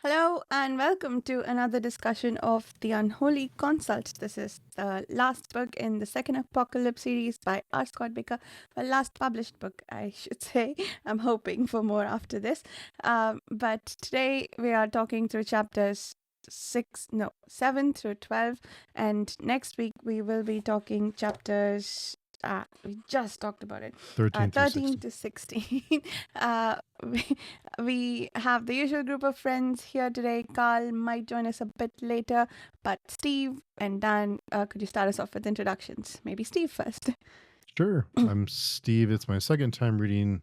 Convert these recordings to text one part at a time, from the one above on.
Hello and welcome to another discussion of the Unholy Consult. This is the last book in the second Apocalypse series by R. Scott Bakker. Well, last published book, I should say. I'm hoping for more after this. But today we are talking through chapters 7 through 12. And next week we will be talking chapters we just talked about it. 13 to 16. we have the usual group of friends here today. Carl might join us a bit later, but Steve and Dan, could you start us off with introductions? Maybe Steve first. Sure. I'm Steve. It's my second time reading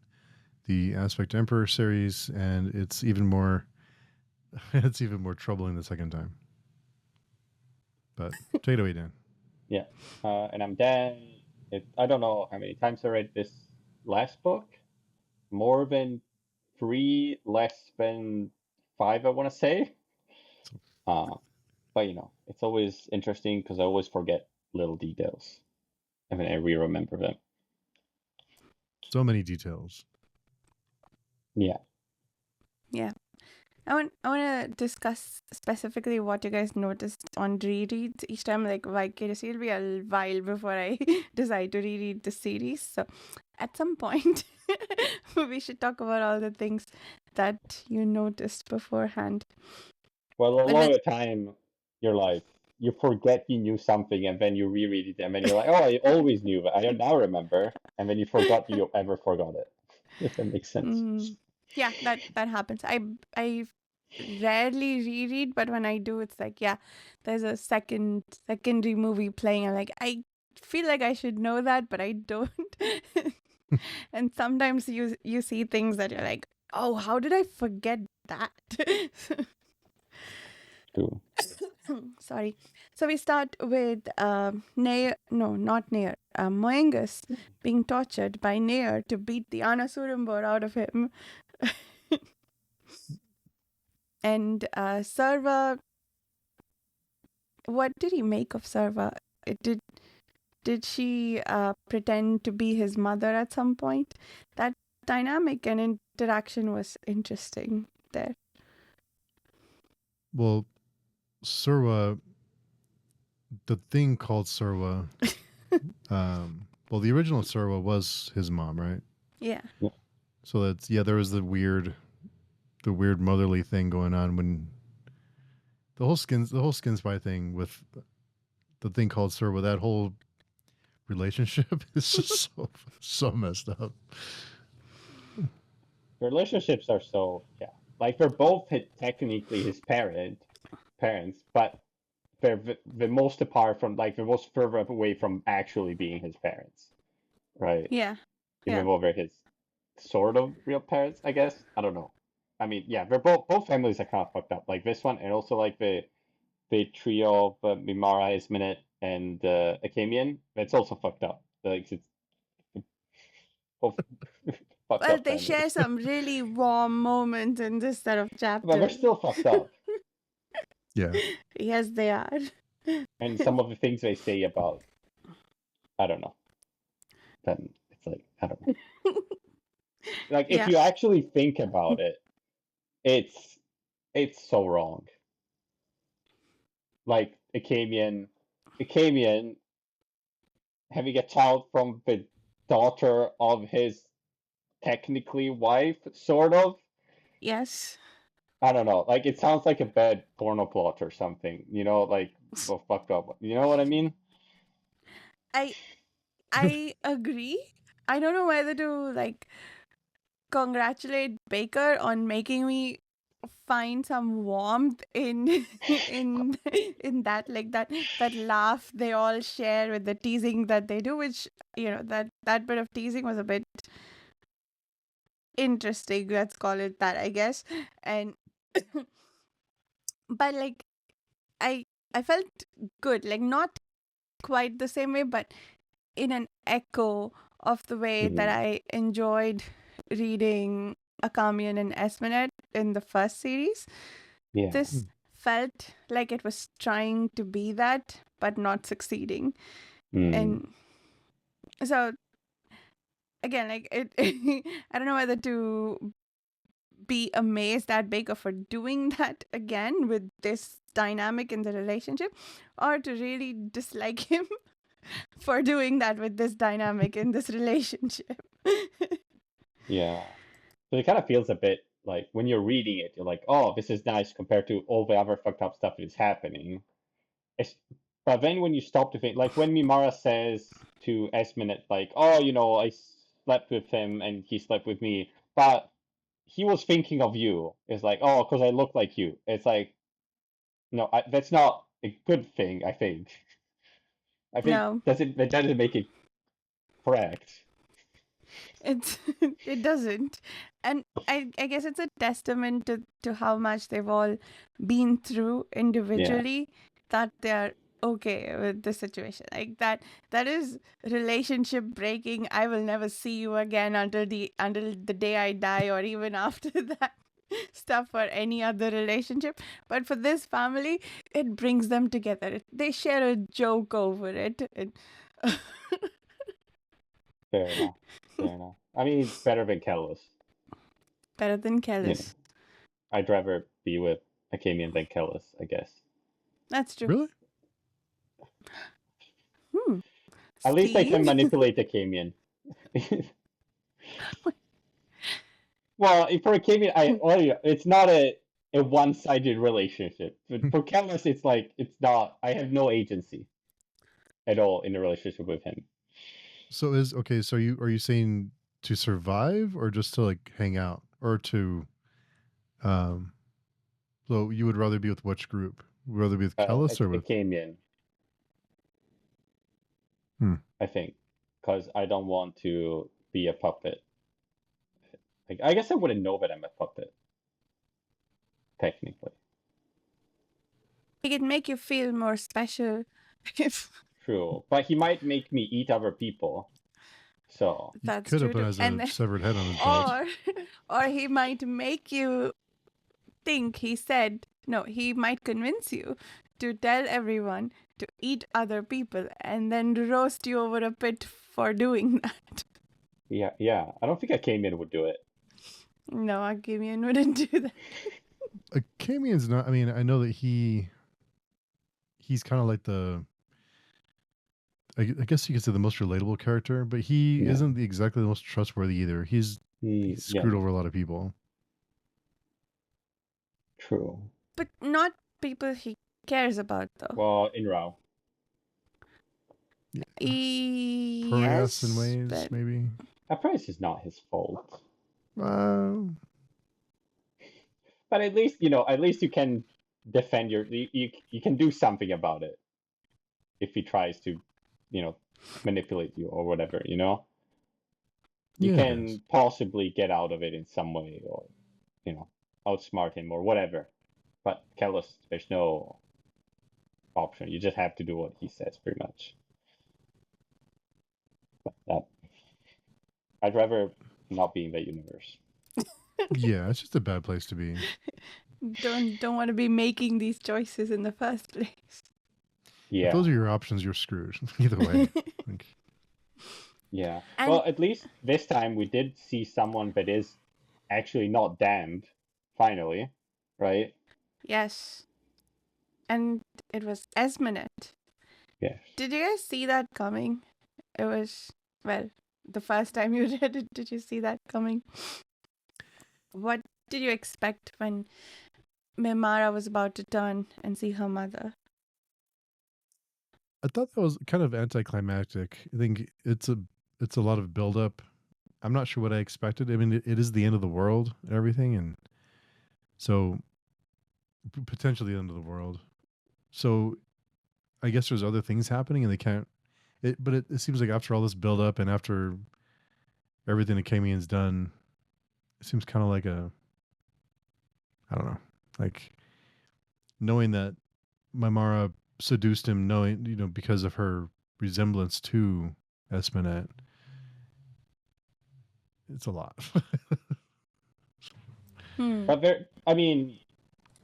the Aspect Emperor series, and it's even more troubling the second time. But take it away, Dan. Yeah, and I'm Dan. I don't know how many times I read this last book. More than 3, less than 5, I want to say. But it's always interesting because I always forget little details, and then I re-remember them. So many details. Yeah. I want to discuss specifically what you guys noticed on rereads each time. Like, it'll be a while before I decide to reread the series. So, at some point, we should talk about all the things that you noticed beforehand. Well, a lot of the time, you're like, you forget you knew something, and then you reread it, and then you're like, oh, I always knew, but I don't now remember, and then you forgot you ever forgot it. If that makes sense. Yeah, that happens. I rarely reread, but when I do, it's like, yeah, there's a secondary movie playing. I'm like, I feel like I should know that, but I don't. And sometimes you see things that you're like, oh, how did I forget that? Cool. Sorry. So we start with Moengus being tortured by Nair to beat the Anasurimbor out of him. And Serva, what did he make of Serva? Did she pretend to be his mother at some point? That dynamic and interaction was interesting there. Well, Surwa, the thing called Surwa, the original Surwa was his mom, right? Yeah. So there was the weird motherly thing going on when the whole skin spy thing with the thing called Surwa, that whole relationship is just so messed up. Relationships are so, like they're both technically his parents, but they're the most apart from, like, the most further away from actually being his parents, right? Yeah. Even though they're his sort of real parents, I guess. I don't know. I mean, yeah, they're both families are kind of fucked up. Like this one, and also like the trio of Mimara, Isminit, and Akamian. That's also fucked up. Like it's both fucked Well, up they families. share some really warm moments in this set of chapters. But they're still fucked up. Yeah. Yes, they are. And some of the things they say about, I don't know. Then it's like, I don't know. Like, if you actually think about it, it's so wrong. Like, Akamian having a child from the daughter of his technically wife, sort of. Yes. I don't know. Like, it sounds like a bad porno plot or something. Like, so fucked up. You know what I mean? I agree. I don't know whether to like congratulate Baker on making me find some warmth in that, like that laugh they all share with the teasing that they do, which that bit of teasing was a bit interesting, let's call it that, I guess. And but like I felt good, like not quite the same way, but in an echo of the way that I enjoyed reading Akamian and Esmenet in the first series. Yeah. This felt like it was trying to be that, but not succeeding. And so, again, like it, I don't know whether to be amazed at Baker for doing that again with this dynamic in the relationship, or to really dislike him for doing that with this dynamic in this relationship. Yeah. So it kind of feels a bit like when you're reading it, you're like, oh, this is nice compared to all the other fucked up stuff that is happening. It's, but then when you stop to think, like when Mimara says to Esminette, like, oh, I slept with him and he slept with me, but he was thinking of you. It's like, oh, because I look like you. It's like, no, that's not a good thing, I think. I think No, that doesn't make it correct. it's it doesn't. And I guess it's a testament to how much they've all been through individually that they're okay with the situation. Like that is relationship breaking. I will never see you again until the day I die, or even after that stuff, or any other relationship. But for this family, it brings them together. They share a joke over it. Fair enough. Fair enough. I mean, it's better than Kellis. Better than You know, Kellis. I'd rather be with Akamian than Kellis, I guess. That's true. Really? At least I can Steve? manipulate Akamian. Well, for Akamian, it's not a one-sided relationship. For Kellis, it's like it's not. I have no agency at all in the relationship with him. So so are you saying to survive or just to like hang out or to so you would rather be with which group? Rather be with Kellis or with Akamian, I think, because I don't want to be a puppet. Like, I guess I wouldn't know that I'm a puppet, technically. It can make you feel more special. If True, but he might make me eat other people. So you that's could true have been too. as a And then, severed head on his belt. or he might make you think he said no, he might convince you to tell everyone to eat other people and then roast you over a pit for doing that. yeah, I don't think Akamian would do it. No, Agamian wouldn't do that. Kamian's not. I mean, I know that he's kind of like I guess you could say the most relatable character, but he Yeah. isn't exactly the most trustworthy either. He's screwed Yeah, over a lot of people. true. But not people he cares about though. Well, in Rao. Pariahs in Yes, ways, but maybe. At first, it's not his fault. Uh, But at least you can defend you can do something about it if he tries to, manipulate you or whatever. You yeah, I can guess. possibly get out of it in some way, or outsmart him or whatever. But Kellis, there's no option. You just have to do what he says, pretty much. But I'd rather not be in that universe. Yeah, it's just a bad place to be. don't want to be making these choices in the first place. If Yeah. those are your options, you're screwed. Either way. Like, Yeah. And Well, at least this time we did see someone that is actually not damned, finally, right? yes, and it was Esminette. Yes. Did you guys see that coming? It was, well, the first time you read it, did you see that coming? What did you expect when Mimara was about to turn and see her mother? I thought that was kind of anticlimactic. I think it's a lot of buildup. I'm not sure what I expected. I mean, it is the end of the world and everything, and so potentially the end of the world. So I guess there's other things happening, and they can't. But it seems like after all this buildup and after everything that Kamian's done, it seems kind of like I don't know, like knowing that Mimara seduced him, knowing because of her resemblance to Esminette. It's a lot. But I mean,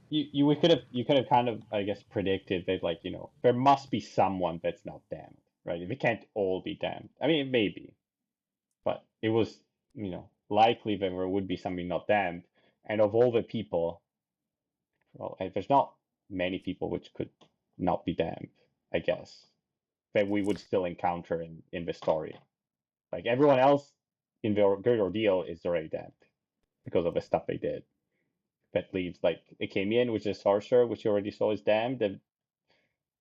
you could have kind of, I guess, predicted that, like, there must be someone that's not damned, right? They can't all be damned. I mean, maybe, but it was, likely that there would be something not damned, And of all the people, well, there's not many people which could not be damned, I guess, that we would still encounter in the story. Like everyone else in the Great Ordeal is already damned because of the stuff they did. That leaves like Akamian, which is Sorcerer, which you already saw is damned, and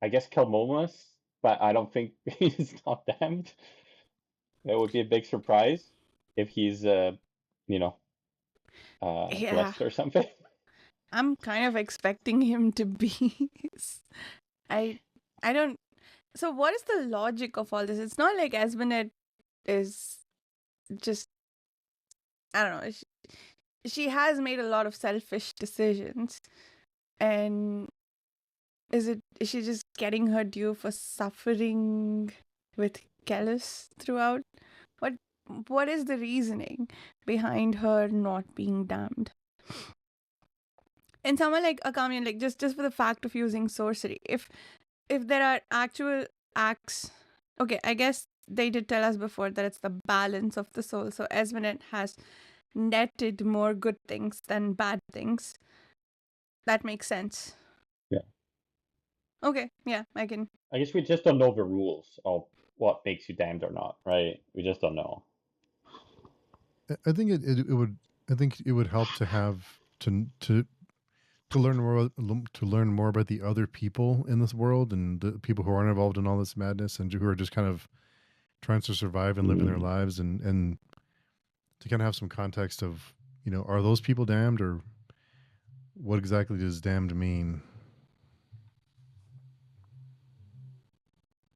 I guess Kelmomus, but I don't think he's not damned. That would be a big surprise if he's you know, Yeah, blessed or something. I'm kind of expecting him to be. I I don't. So what is the logic of all this? It's not like Esmenet is just, I don't know. She has made a lot of selfish decisions, and is she just getting her due for suffering with Kellus throughout? What what is the reasoning behind her not being damned? And someone like Akamian, like just for the fact of using sorcery, if there are actual acts, okay, I guess they did tell us before that it's the balance of the soul. So Esmenet has netted more good things than bad things. That makes sense. Yeah. Okay, yeah, I can. I guess we just don't know the rules of what makes you damned or not, right? We just don't know. I think it would. I think it would help to have to learn more about the other people in this world and the people who aren't involved in all this madness and who are just kind of trying to survive and live in their lives and to kind of have some context of, you know, are those people damned, or what exactly does damned mean?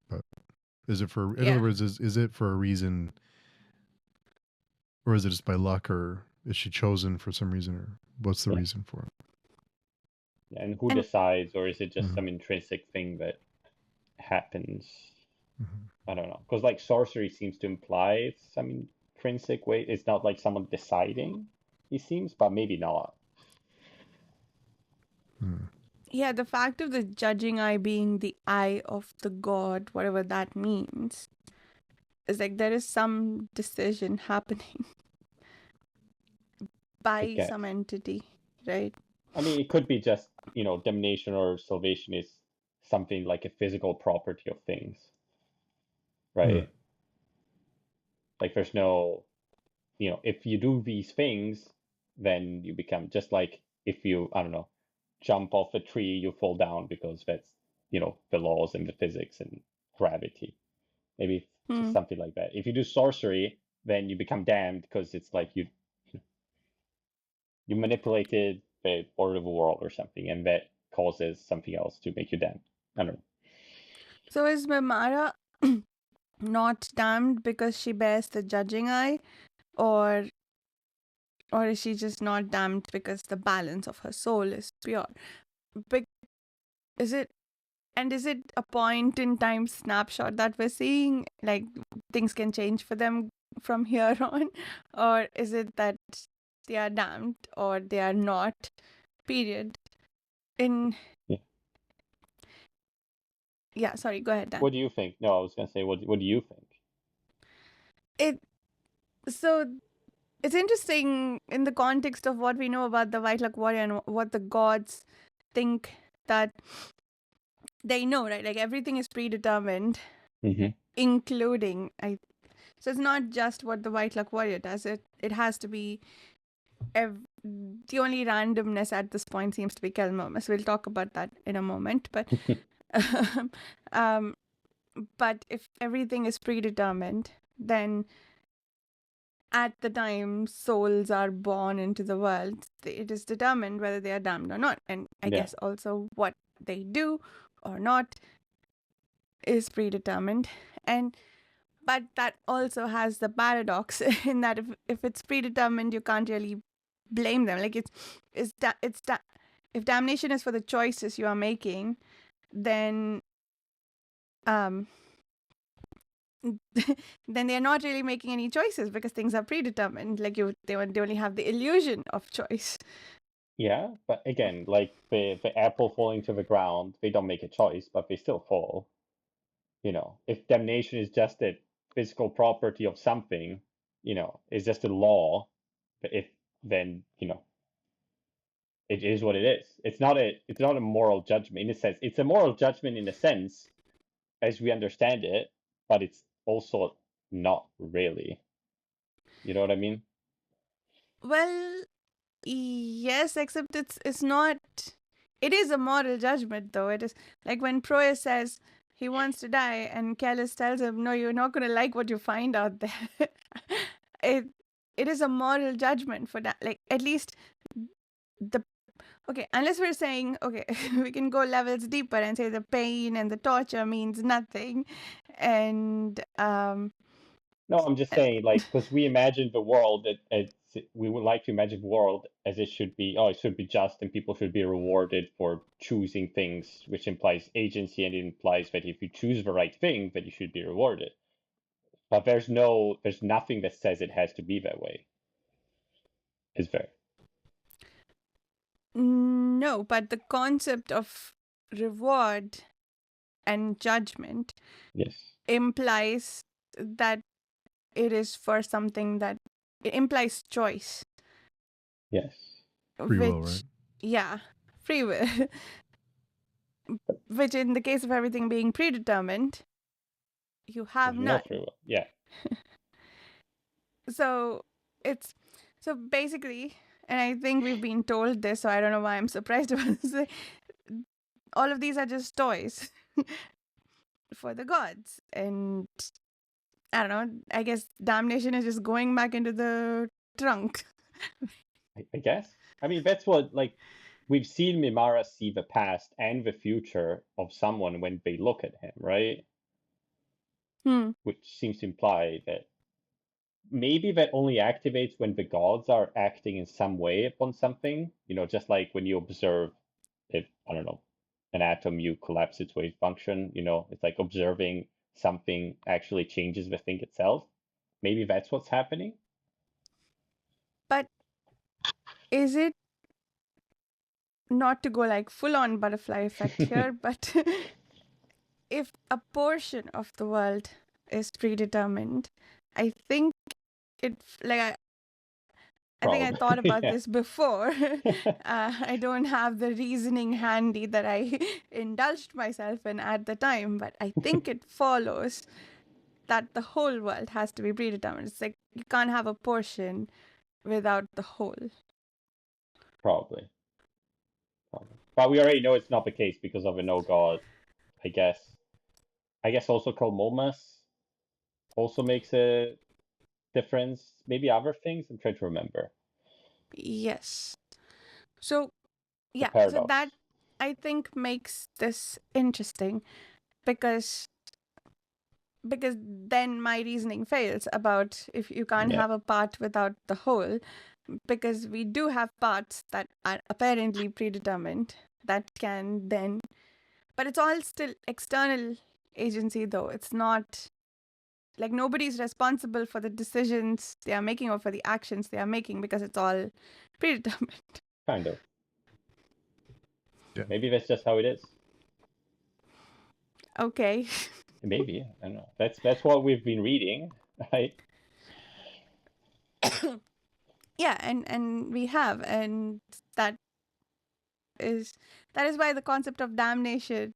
But is it for, in other Yeah. words, is it for a reason, or is it just by luck, or is she chosen for some reason, or what's the Yeah. reason for it? And who And decides, or is it just Mhm. some intrinsic thing that happens? Mhm. I don't know. Because like sorcery seems to imply it's some intrinsic way. It's not like someone deciding, it seems, but maybe not. Mhm. yeah, the fact of the judging eye being the eye of the god, whatever that means, is like there is some decision happening I by guess. some entity, right? I mean, it could be just, damnation or salvation is something like a physical property of things, Mhm. right? Like there's no, if you do these things, then you become just like if you, I don't know, jump off a tree, you fall down because that's, the laws and the physics and gravity. Maybe it's just Hmm. something like that. If you do sorcery, then you become damned because it's like you manipulated the order of the world or something, and that causes something else to make you damned. I don't know. So is Mimara not damned because she bears the judging eye, or is she just not damned because the balance of her soul is pure? Bec- is it is it a point in time snapshot that we're seeing, like things can change for them from here on, or is it that they are damned or they are not? Period. In Yeah. Yeah, sorry, go ahead, Dan. What do you think? No, I was gonna say, what do you think? It so it's interesting in the context of what we know about the White Luck Warrior and what the gods think that they know, right? Like everything is predetermined, Mm-hmm. including I. So it's not just what the White Luck Warrior does. It has to be the only randomness at this point seems to be Kelmomus. We'll talk about that in a moment, but um, but if everything is predetermined, then at the time souls are born into the world, it is determined whether they are damned or not. And I Yeah. guess also what they do or not is predetermined. And but that also has the paradox in that if it's predetermined, you can't really blame them. Like if damnation is for the choices you are making, then um then they're not really making any choices because things are predetermined. Like they only have the illusion of choice. Yeah, but again, like the apple falling to the ground, they don't make a choice, but they still fall. If damnation is just a physical property of something, it's just a law. But if then, it is what it is. It's not a moral judgment in a sense. It's a moral judgment in a sense as we understand it, but it's also not really. You know what I mean? Well, yes, except it's not. It is a moral judgment, though. It is like when Proyas says he wants to die, and Kellis tells him, "No, you're not going to like what you find out there." it it is a moral judgment for that. Like at least the okay, unless we're saying okay, we can go levels deeper and say the pain and the torture means nothing, and No, I'm just saying, like, because we imagine the world we would like to imagine the world as it should be. Oh, it should be just, and people should be rewarded for choosing things, which implies agency, and it implies that if you choose the right thing, that you should be rewarded. But there's nothing that says it has to be that way. Is there? no, but the concept of reward and judgment Yes. implies that it is for something that it implies choice. Yes. Free which, will, right? Yeah, free will. Which, in the case of everything being predetermined, you have There's no none. free will. Yeah. So it's so basically, and I think we've been told this, so I don't know why I'm surprised about this. All of these are just toys for the gods, and I don't know. I guess damnation is just going back into the trunk. I guess. I mean, that's what, like, we've seen Mimara see the past and the future of someone when they look at him, right? Which seems to imply that maybe that only activates when the gods are acting in some way upon something. You know, just like when you observe if, I don't know, an atom, you collapse its wave function, you know, it's like observing something actually changes the thing itself. Maybe that's what's happening. But is it not to go like full on butterfly effect here, but if a portion of the world is predetermined, I think it like I think I thought Probably. about Yeah. this before. I don't have the reasoning handy that I indulged myself in at the time, but I think it follows that the whole world has to be predetermined. It's like you can't have a portion without the whole. Probably. But we already know it's not the case because of a no god, I guess. I guess also called Momas also makes a difference. Maybe other things. I'm trying to remember. Yes. So, The yeah, so paradox. that I think makes this interesting because then my reasoning fails about if you can't Yeah. have a part without the whole, because we do have parts that are apparently predetermined that can then, but it's all still external agency though. It's not like nobody's responsible for the decisions they are making or for the actions they are making because it's all predetermined. Kind of. Yeah. Maybe that's just how it is. Okay. Maybe. I don't know. That's what we've been reading, right? Yeah, and we have, and that is why the concept of damnation.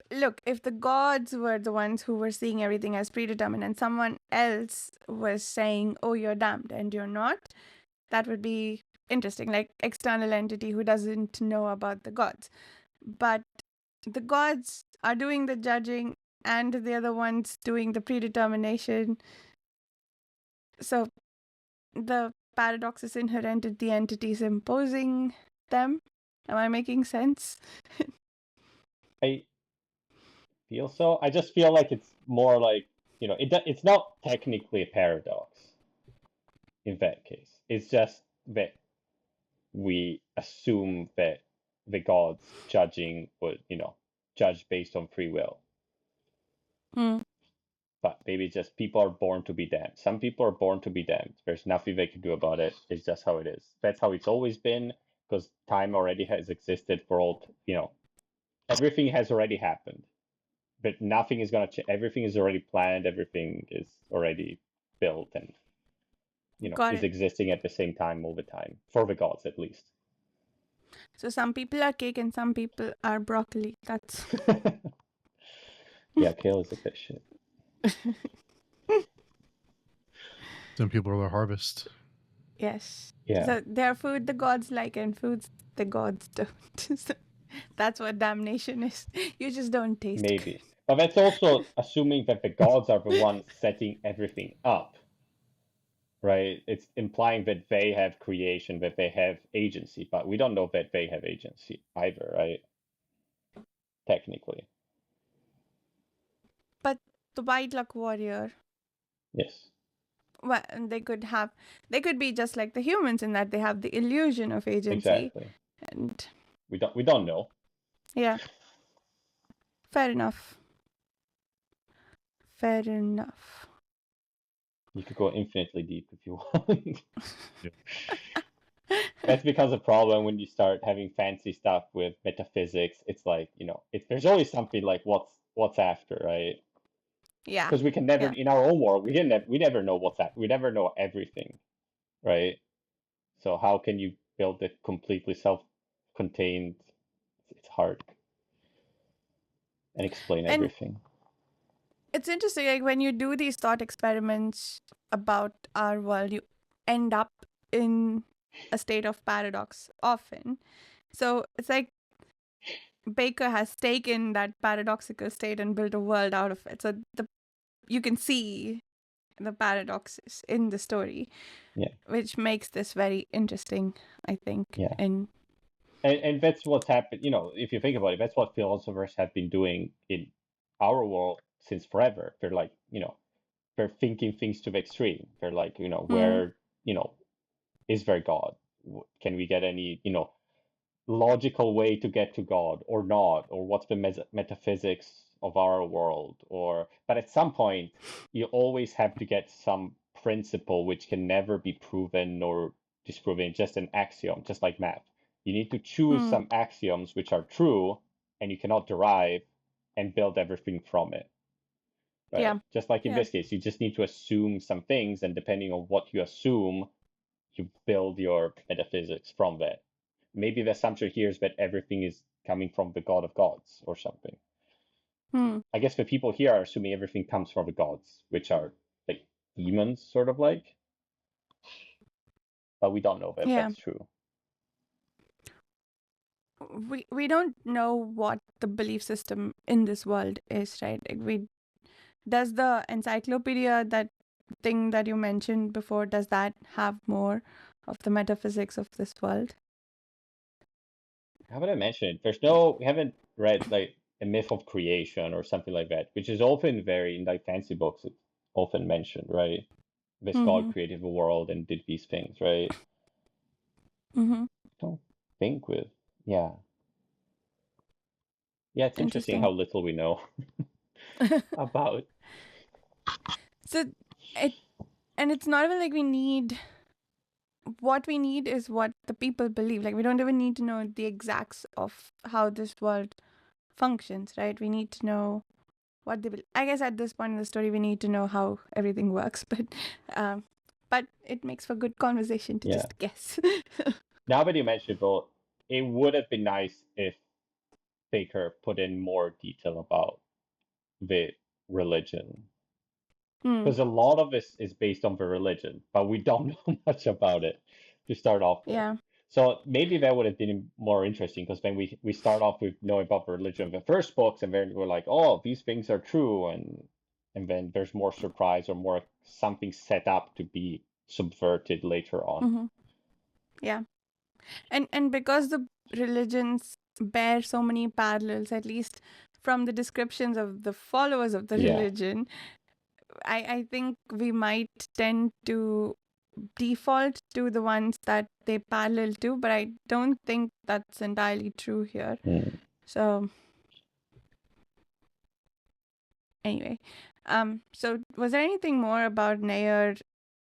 Look, if the gods were the ones who were seeing everything as predetermined and someone else was saying, oh, you're damned and you're not, that would be interesting, like external entity who doesn't know about the gods. But the gods are doing the judging and they're the ones doing the predetermination. So the paradox is inherent in the entities imposing them. Am I making sense? I feel so. I just feel like it's more like, you know, it's not technically a paradox in that case. It's just that we assume that the gods judging would, you know, judge based on free will. Mm. But maybe just people are born to be damned. Some people are born to be damned. There's nothing they can do about it. It's just how it is. That's how it's always been because time already has existed for all, you know, everything has already happened. But nothing is gonna change. Everything is already planned. Everything is already built, and you know Got is it. existing at the same time all the time for the gods, at least. So some people are cake and some people are broccoli. That's Yeah, kale is a bit shit. Some people are the harvest. yes. Yeah, So they're food the gods like and foods the gods don't. So that's what damnation is. You just don't taste good. maybe. But that's also assuming that the gods are the ones setting everything up, right? It's implying that they have creation, that they have agency, but we don't know that they have agency either, right? Technically. But the white luck warrior, Yes. well, they could be just like the humans in that they have the illusion of agency. Exactly. And We don't know. yeah, fair enough. Fair enough. You could go infinitely deep if you want. Yep. That's because a problem when you start having fancy stuff with metaphysics. It's like, there's always something like what's after, right? Yeah. Because we can never, Yeah. in our own world, we never know what's after. We never know everything, right? So how can you build it completely self-contained? It's hard and explain And everything. it's interesting, like when you do these thought experiments about our world, you end up in a state of paradox often. So it's like Baker has taken that paradoxical state and built a world out of it. So you can see the paradoxes in the story, Yeah. which makes this very interesting, I think. Yeah. And And that's what's happened, if you think about it, that's what philosophers have been doing in our world since forever. They're like, they're thinking things to the extreme. They're like, where, is there God? Can we get any, logical way to get to God or not? Or what's the metaphysics of our world? But at some point, you always have to get some principle which can never be proven or disproven, just an axiom, just like math. You need to choose some axioms which are true and you cannot derive and build everything from it. Right? yeah, Just like in yeah, this case, you just need to assume some things, and depending on what you assume, you build your metaphysics from that. Maybe the assumption here is that everything is coming from the god of gods or something. I guess the people here are assuming everything comes from the gods, which are like demons, sort of like. But we don't know that yeah. that's true. We don't know what the belief system in this world is, right? Like does the encyclopedia, that thing that you mentioned before, does that have more of the metaphysics of this world? How would I mention it? We haven't read like a myth of creation or something like that, which is often very, in like fancy books, it's often mentioned, right? This god Mm-hmm. created the world and did these things, right? Mm-hmm. Don't think with, yeah. Yeah, it's interesting Interesting. how little we know about. So it's not even like what we need is what the people believe. Like we don't even need to know the exacts of how this world functions, right? We need to know what they believe. I guess at this point in the story, we need to know how everything works, but it makes for good conversation to Yeah. just guess. Now that you mention it, though, it would have been nice if Baker put in more detail about the religion. Because a lot of this is based on the religion, but we don't know much about it to start off with. Yeah. So maybe that would have been more interesting, because then we start off with knowing about the religion of the first books, and then we're like, oh, these things are true, and then there's more surprise or more something set up to be subverted later on. Mm-hmm. Yeah. And because the religions bear so many parallels, at least from the descriptions of the followers of the Yeah. religion, I think we might tend to default to the ones that they parallel to, but I don't think that's entirely true here. So anyway, so was there anything more about Nair,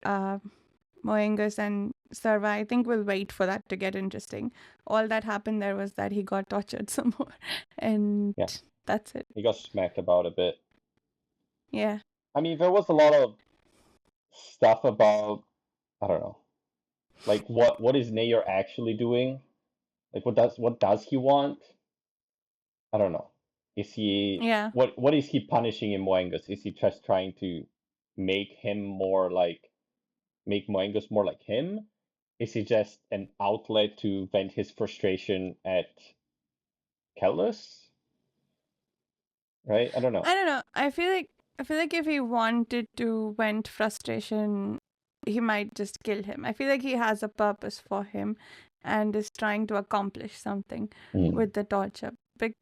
Moengus, and Serva? I think we'll wait for that to get interesting. All that happened there was that he got tortured some more, and Yeah. that's it. He got smacked about a bit. Yeah. I mean, there was a lot of stuff about, I don't know, like what is Nair actually doing? Like, what does he want? I don't know. Is he Yeah. what is he punishing in Moengus? Is he just trying to make Moengus more like him? Is he just an outlet to vent his frustration at Kellus? Right? I don't know. I don't know. I feel like if he wanted to vent frustration, he might just kill him. I feel like he has a purpose for him and is trying to accomplish something Mm. with the torture. But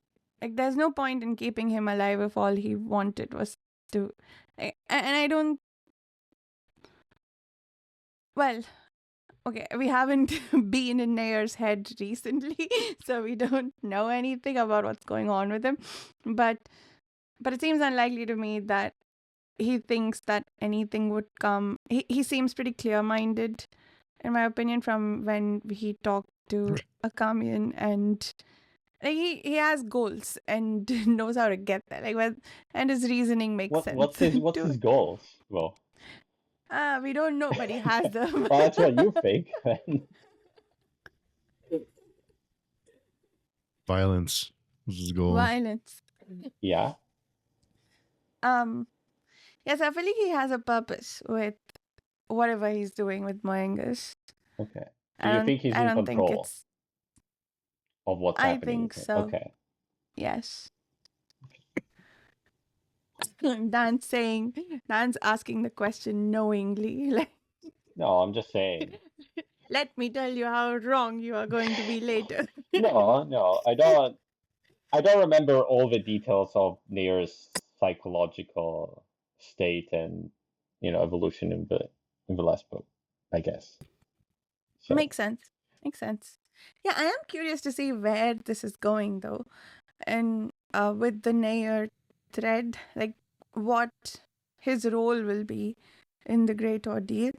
like there's no point in keeping him alive if all he wanted was to and I don't well, okay, we haven't been in Nayer's head recently, so we don't know anything about what's going on with him. But it seems unlikely to me that he thinks that anything would come. He seems pretty clear-minded, in my opinion, from when he talked to Akamian, and like, he has goals and knows how to get there. And his reasoning makes sense. What's his goals? Well, We don't know, but he has them. well, that's what you think. Violence was his goal. Violence. Yeah. Yes, I feel like he has a purpose with whatever he's doing with Moengus. Okay. Do you think he's in control of what's I happening? think so. Okay. Yes. Dan's asking the question knowingly. Like, No, I'm just saying. let me tell you how wrong you are going to be later. No, I don't remember all the details of Nayer's psychological state and evolution in the last book, I guess. So Makes sense. Yeah, I am curious to see where this is going though. And with the Nayer thread, like what his role will be in the Great Ordeal.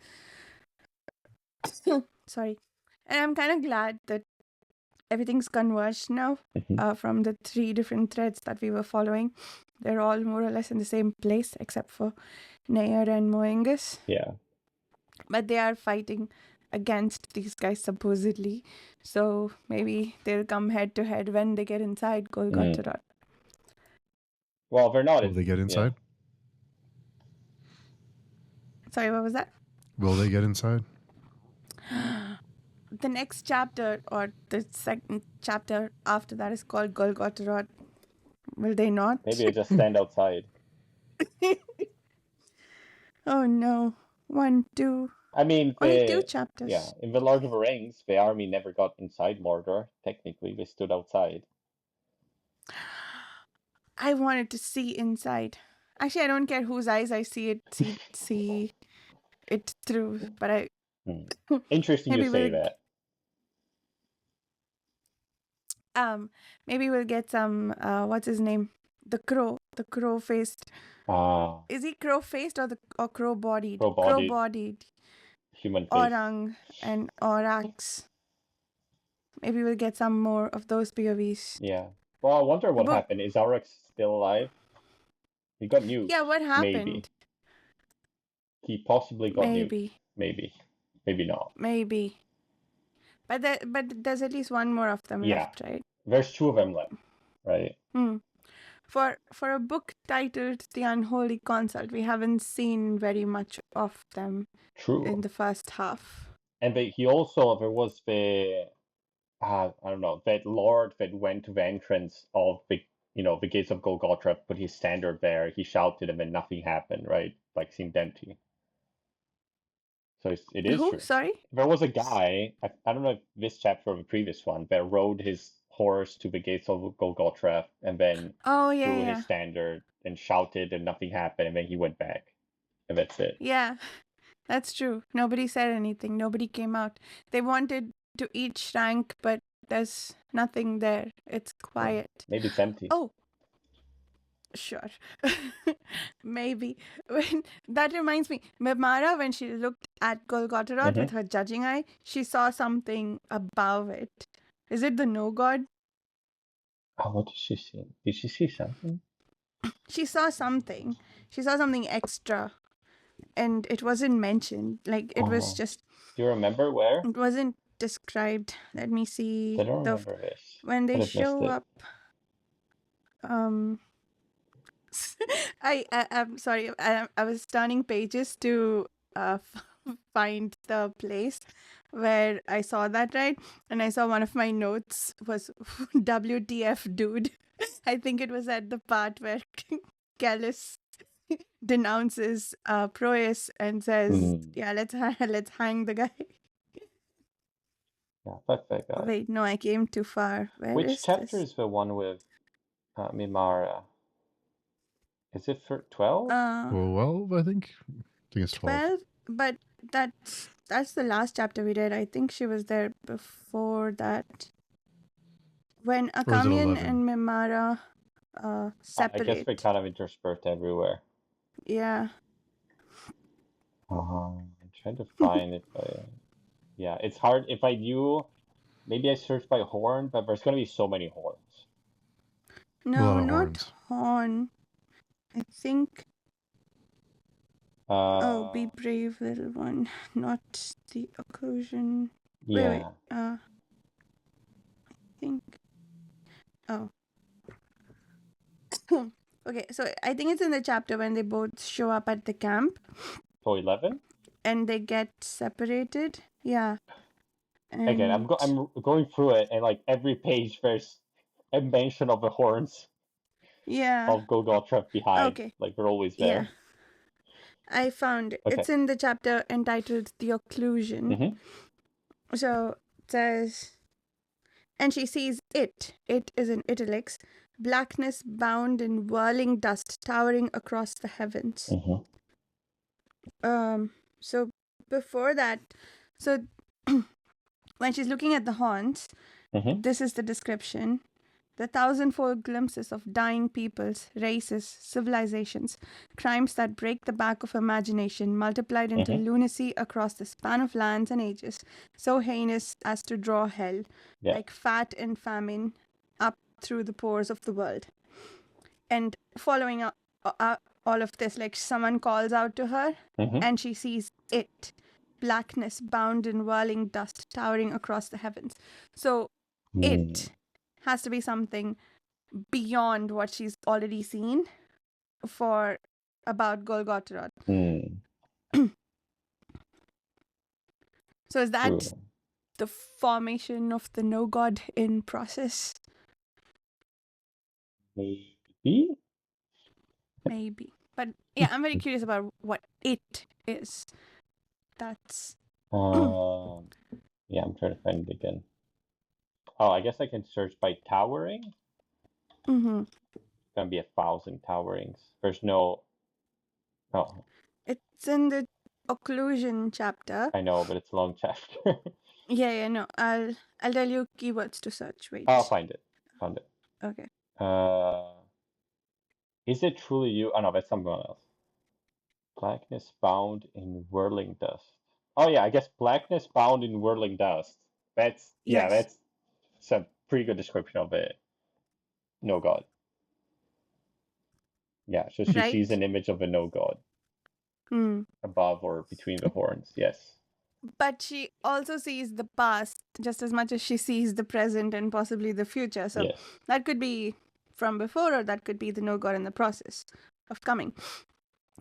Sorry. And I'm kind of glad that everything's converged now from the 3 different threads that we were following. They're all more or less in the same place except for Nayer and Moengus. yeah. But they are fighting against these guys supposedly. So maybe they'll come head to head when they get inside Golgotha. Well, they're not. Will they get inside? Sorry, what was that? Will they get inside? The next chapter or the second chapter after that is called Golgotha. Will they not? Maybe they just stand outside. Oh no. 1, 2. I mean, only 2 chapters. Yeah, in the Lord of the Rings, the army never got inside Mordor. Technically, they stood outside. I wanted to see inside. Actually, I don't care whose eyes I see it through, but I. Interesting you say that. Maybe we'll get some. What's his name? The crow-faced. Is he crow-faced or crow-bodied? Crow-bodied. Human face. Orang and Orax. Maybe we'll get some more of those POVs. Yeah. Well, I wonder what happened. Is Aurex still alive? He got nuked. Yeah, what happened? Maybe. He possibly got nuked. Maybe not. Maybe. But there's at least one more of them left, right? There's 2 of them left, right? For a book titled The Unholy Consult, we haven't seen very much of them. True. In the first half. And he also, there was the, I don't know, that lord that went to the entrance of the gates of Golgotha, put his standard there, he shouted and then nothing happened, right? Like, seemed empty. So it is Who? true. Sorry? There was a guy, I don't know if this chapter or the previous one, that rode his horse to the gates of Golgotha and then threw his standard and shouted and nothing happened and then he went back. And that's it. Yeah, that's true. Nobody said anything. Nobody came out. They wanted to eat Shrank, but there's nothing there. It's quiet. Maybe it's empty. Oh, sure. Maybe. That reminds me, Mimara, when she looked at Golgotha with her judging eye, she saw something above it. Is it the No God? Oh, what did she see? Did she see something? She saw something. She saw something extra. And it wasn't mentioned. Like, it was just... Do you remember where? It wasn't... described. Let me see. I don't remember this. When they Could have missed show it. up, I'm sorry. I was turning pages to find the place where I saw that, right, and I saw one of my notes was WTF dude. I think it was at the part where Callus denounces Proyas and says, "Yeah, let's hang the guy." Yeah, perfect. Wait, no, I came too far. Where Which is chapter this? is the one with Mimara? Is it for 12? 12, I think. I think it's 12. 12, but that's the last chapter we did. I think she was there before that. When Or is it Akamian 11? and Mimara I separate. guess we're kind of interspersed everywhere. Yeah. I'm trying to find it. Yeah, it's hard. If I knew, maybe I searched by horn, but there's going to be so many horns. A lot No, of not horns. Horn. I think. Oh, be Uh, brave, little one. Not the occlusion. yeah. Wait. I think. Oh. Okay, so I think it's in the chapter when they both show up at the camp So 11? and they get separated. Yeah. Again, I'm going through it, and like every page there's a mention of the horns Yeah. of Golgotha behind. Okay. Like they're always Yeah. there. I found Okay. it's in the chapter entitled The Occlusion. Mm-hmm. So it says, and she sees it. It is in italics. Blackness bound in whirling dust towering across the heavens. Mm-hmm. So before that, so when she's looking at the horns, Mm-hmm. this is the description. The thousandfold glimpses of dying peoples, races, civilizations, crimes that break the back of imagination, multiplied into Mm-hmm. lunacy across the span of lands and ages, so heinous as to draw hell, Yeah. like fat and famine, up through the pores of the world. And following up all of this, like someone calls out to her, Mm-hmm. and she sees it, blackness bound in whirling dust towering across the heavens. So it has to be something beyond what she's already seen for about Golgotha. So is that True. the formation of the no god in process? Maybe? Maybe. But yeah, I'm very curious about what it is. That's Yeah, I'm trying to find it again. Oh, I guess I can search by towering. mm-hmm. It's gonna be 1,000 towerings. There's no. Oh, It's in the occlusion chapter. I know, but it's a long chapter. Yeah, no. I'll tell you keywords to search. Wait. I'll find it. Found it. Okay. Is it truly you? Oh no, that's someone else. Blackness bound in whirling dust. Oh yeah, I guess blackness bound in whirling dust. That's Yes. that's a pretty good description of it. No god. Yeah, so she Right? sees an image of a no god above or between the horns. Yes. But she also sees the past just as much as she sees the present and possibly the future. So Yes. that could be from before, or that could be the no god in the process of coming.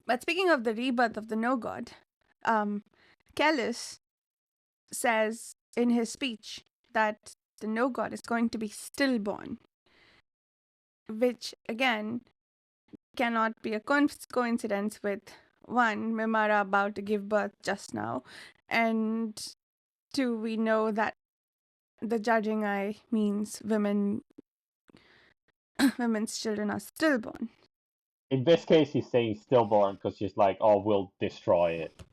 But speaking of the rebirth of the no god, Callus says in his speech that the no god is going to be stillborn, which again cannot be a coincidence with one, Mimara about to give birth just now, and two, we know that the judging eye means women's children are stillborn. In this case, he's saying stillborn because she's like, "Oh, we'll destroy it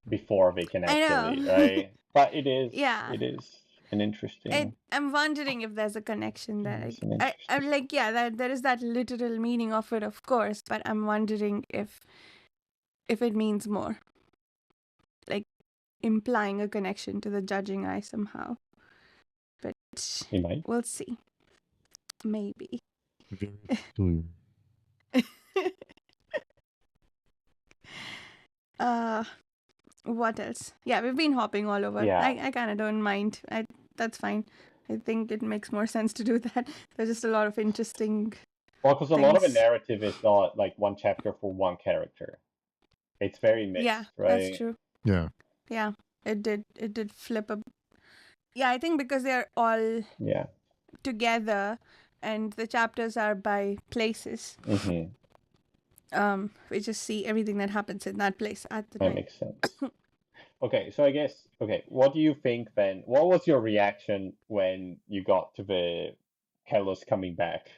before they can actually," right? But it is, Yeah. it is an interesting. I'm wondering if there's a connection there. It's an I'm like, yeah, there is that literal meaning of it, of course, but I'm wondering if it means more, like implying a connection to the judging eye somehow. But He might. we'll see. Maybe. Very peculiar. What else? Yeah, we've been hopping all over. Yeah. I kind of don't mind. That's fine. I think it makes more sense to do that. There's just a lot of interesting Well, because a lot of the things. narrative is not like one chapter for one character. It's very Yeah, mixed, that's right? true. Yeah. Yeah, it did flip a. Yeah, I think because they're all Yeah. together, and the chapters are by places. Mm-hmm. We just see everything that happens in that place at the That time. makes sense. Okay, so I guess, okay, what do you think then? What was your reaction when you got to the Kellos coming back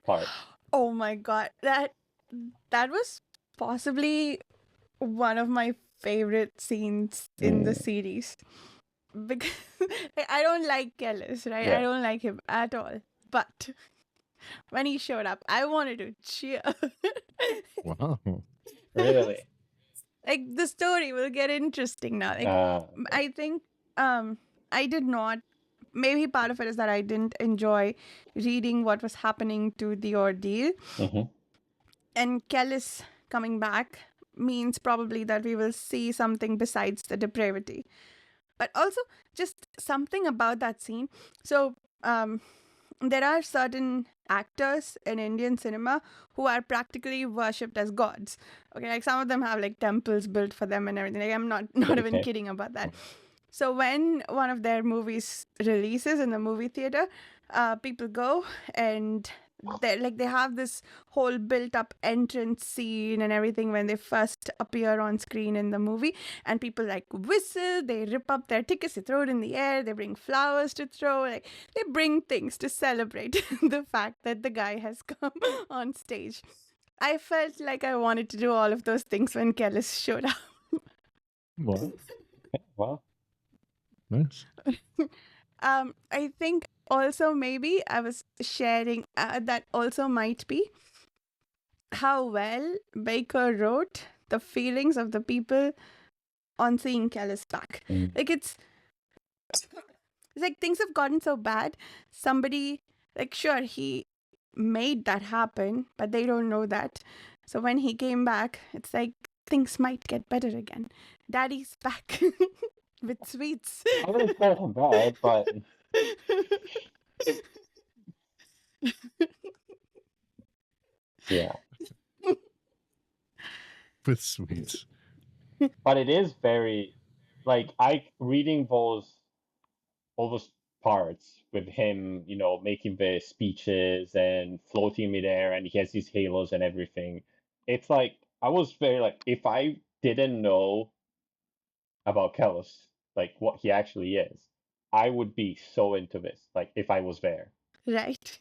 part? Oh my god, that was possibly one of my favorite scenes in the Mm, series because I don't like Kellis, right? I yeah. don't like him at all. But when he showed up, I wanted to cheer. Wow. Really? Like the story will get interesting now. Like I think I did not, maybe part of it is that I didn't enjoy reading what was happening to the ordeal. Mm-hmm. And Kellis coming back means probably that we will see something besides the depravity. But also just something about that scene. So there are certain actors in Indian cinema who are practically worshipped as gods. Okay, like some of them have like temples built for them and everything. Like I'm not even Okay. kidding about that. So when one of their movies releases in the movie theater, people go and they have this whole built up entrance scene and everything when they first appear on screen in the movie, and people like whistle, they rip up their tickets, they throw it in the air, they bring flowers to throw, like they bring things to celebrate the fact that the guy has come on stage. I felt like I wanted to do all of those things when Kellis showed up. Well, Well, nice. I think also maybe I was sharing that also might be how well Baker wrote the feelings of the people on seeing Kellis back. mm, Like it's like things have gotten so bad. Somebody, like, sure, he made that happen, but they don't know that. So when he came back, it's like things might get better again. Daddy's back with sweets. I wouldn't call him bad, but yeah. With sweets. But it is very, like, reading all those parts with him, making the speeches and floating midair, and he has these halos and everything. It's like I was very like, if I didn't know about Kellis, like what he actually is, I would be so into this. Like if I was there, Right.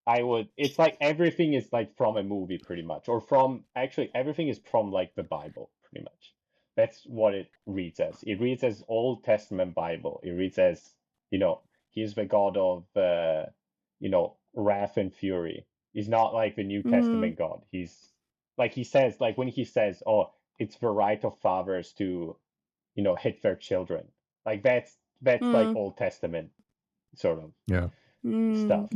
I would. It's like everything is like from a movie, pretty much, or from actually everything is from like the Bible, pretty much. That's what it reads as. It reads as Old Testament Bible. It reads as, you know, he's the God of, wrath and fury. He's not like the New Mm, Testament God. He's like he says, like when he says, "Oh, it's the right of fathers to, hit their children." Like that's like mm, Old Testament sort of Yeah. mm. stuff.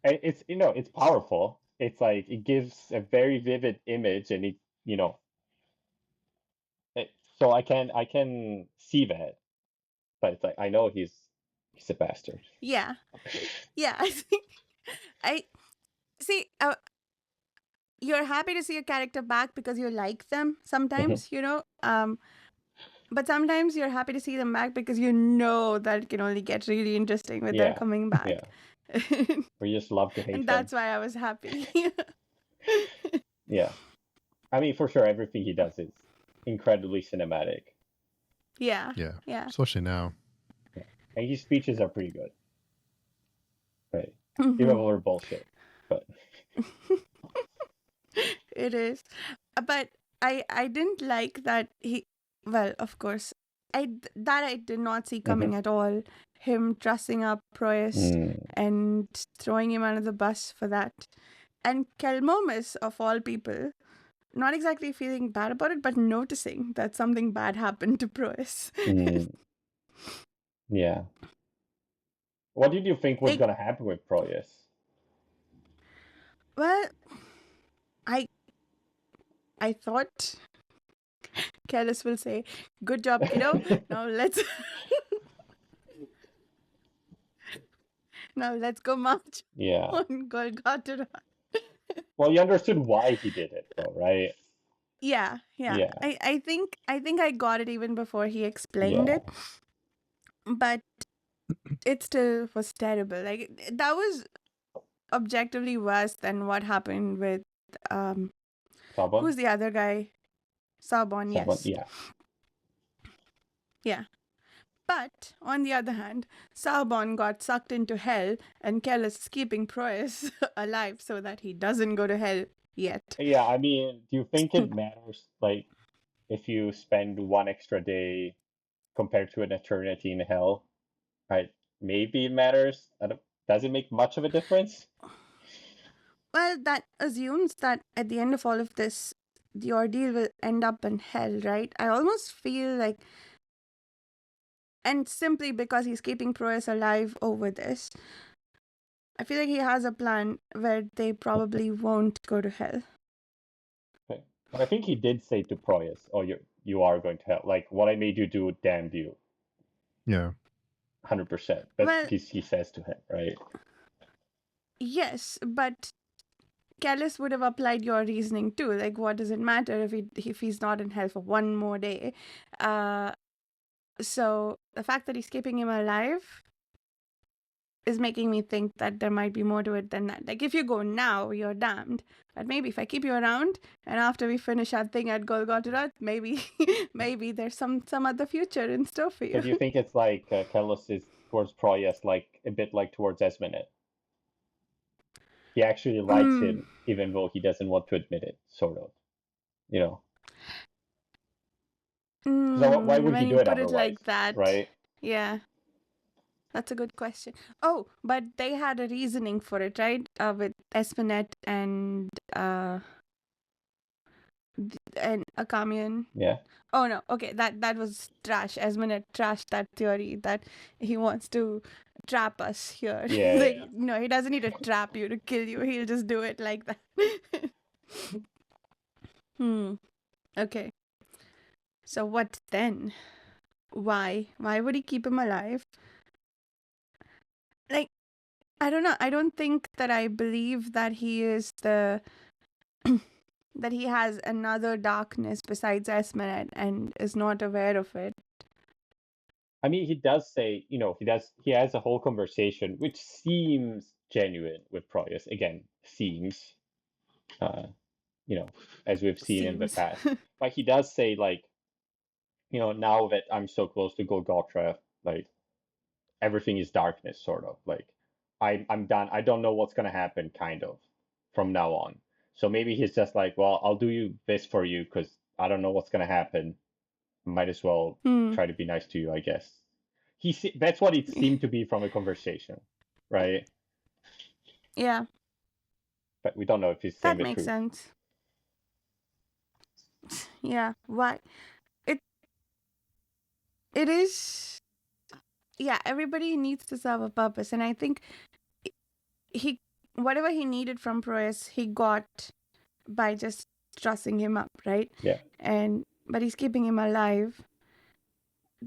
And it's powerful. It's like it gives a very vivid image, and you know, it, so I can see that, but it's like I know he's a bastard. Yeah. Yeah. I think I see. You're happy to see a character back because you like them Mhm. sometimes, but sometimes you're happy to see them back because you know that it can only get really interesting with their Yeah, coming back. yeah. We just love to hate And them. that's why I was happy. Yeah, I mean for sure everything he does is incredibly cinematic. Yeah. Yeah. Yeah. Especially now. Yeah, and his speeches are pretty good. Right, even Mhm. though they're bullshit, but It is. But I didn't like that well, of course, that I did not see Mhm. coming at all. Him dressing up Proyas Mm, and throwing him under the bus for that. And Kelmomis, of all people, not exactly feeling bad about it, but noticing that something bad happened to Proyas. mm, yeah. What did you think was Like, gonna happen with Proyas? well, I I thought Careless will say, "Good job, kiddo. Now let's go march Yeah. on Golgotha." Well, you understood why he did it, though, right? Yeah. Yeah. I think I got it even before he explained Yeah. it, but it still was terrible. Like that was objectively worse than what happened with Sabon? who's the other guy? Sabon, Sabon, yes. yeah. Yeah. But on the other hand, Sabon got sucked into hell, and Kellis is keeping Proyas alive so that he doesn't go to hell yet. Yeah, I mean, do you think it matters, like, if you spend one extra day compared to an eternity in hell, right? Maybe it matters. Does it make much of a difference? Well, that assumes that at the end of all of this, the ordeal will end up in hell, right? I almost feel like, and simply because he's keeping Proyas alive over this, I feel like he has a plan where they probably won't go to hell. Okay. But I think he did say to Proyas, "Oh, you are going to hell. Like what I made you do, damned you, Yeah. 100%." That's Well, what he says to him, right? yes, but Callis would have applied your reasoning too. Like, what does it matter if he's not in hell for one more day? So the fact that he's keeping him alive is making me think that there might be more to it than that. Like, if you go now, you're damned. But maybe if I keep you around, and after we finish our thing at Golgotha, maybe maybe there's some other future in store for So you. do you think it's like Kelos is towards Proyas like a bit like towards Esmenet? He actually likes Mm, him even though he doesn't want to admit it, sort of. You know? Because why would he when do you it put it otherwise, like that, right? yeah. That's a good question. Oh, but they had a reasoning for it, right? With Espinette and Akamian. Yeah. Oh no, okay, that was trash. Espinette trashed that theory that he wants to trap us here. Yeah, Like, yeah. no, he doesn't need to trap you to kill you. He'll just do it like that. Okay. So what then? Why? Why would he keep him alive? Like, I don't know. I don't think that I believe that he is the that he has another darkness besides Esmeralda and is not aware of it. I mean, he does say, he has a whole conversation which seems genuine with Proyas. Again, seems, uh, as we've seen in the Seems. past. But he does say, like, now that I'm so close to Golgotha, like, everything is darkness, sort of. Like, I'm done. I don't know what's gonna happen, kind of, from now on. So maybe he's just like, well, I'll do this for you because I don't know what's gonna happen. Might as well Hmm. try to be nice to you, I guess. That's what it seemed to be from the conversation, right? Yeah, But we don't know if he's saying that the makes truth. sense. Yeah, why? It it is. Yeah, everybody needs to serve a purpose, and I think he whatever he needed from Proyas, he got by just trussing him up, right? Yeah. But he's keeping him alive.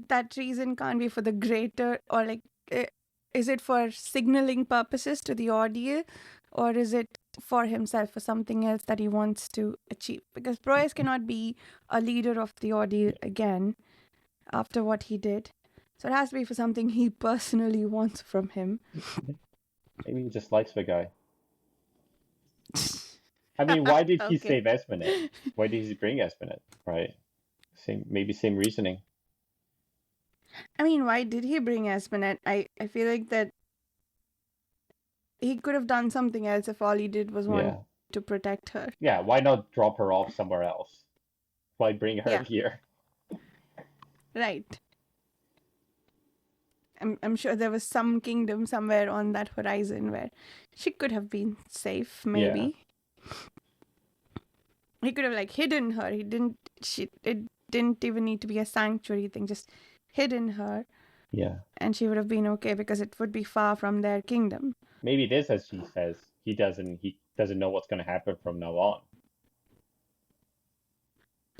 That reason can't be for the greater, or like, is it for signaling purposes to the audience, or is it for himself, for something else that he wants to achieve? Because Proyas cannot be a leader of the audience again after what he did. So it has to be for something he personally wants from him. Maybe he just likes the guy. I mean, why did he Okay. save Espenet? Why did he bring Espenet? Right? Same reasoning. I mean, why did he bring Espinette? I feel like that he could have done something else if all he did was want Yeah. to protect her. Yeah, why not drop her off somewhere else? Why bring her Yeah, here? right. I'm sure there was some kingdom somewhere on that horizon where she could have been safe, Yeah. maybe. He could have like hidden her. It didn't even need to be a sanctuary thing, just hidden her, Yeah. and she would have been okay because it would be far from their kingdom. Maybe it is as she says. He doesn't know what's gonna happen from now on.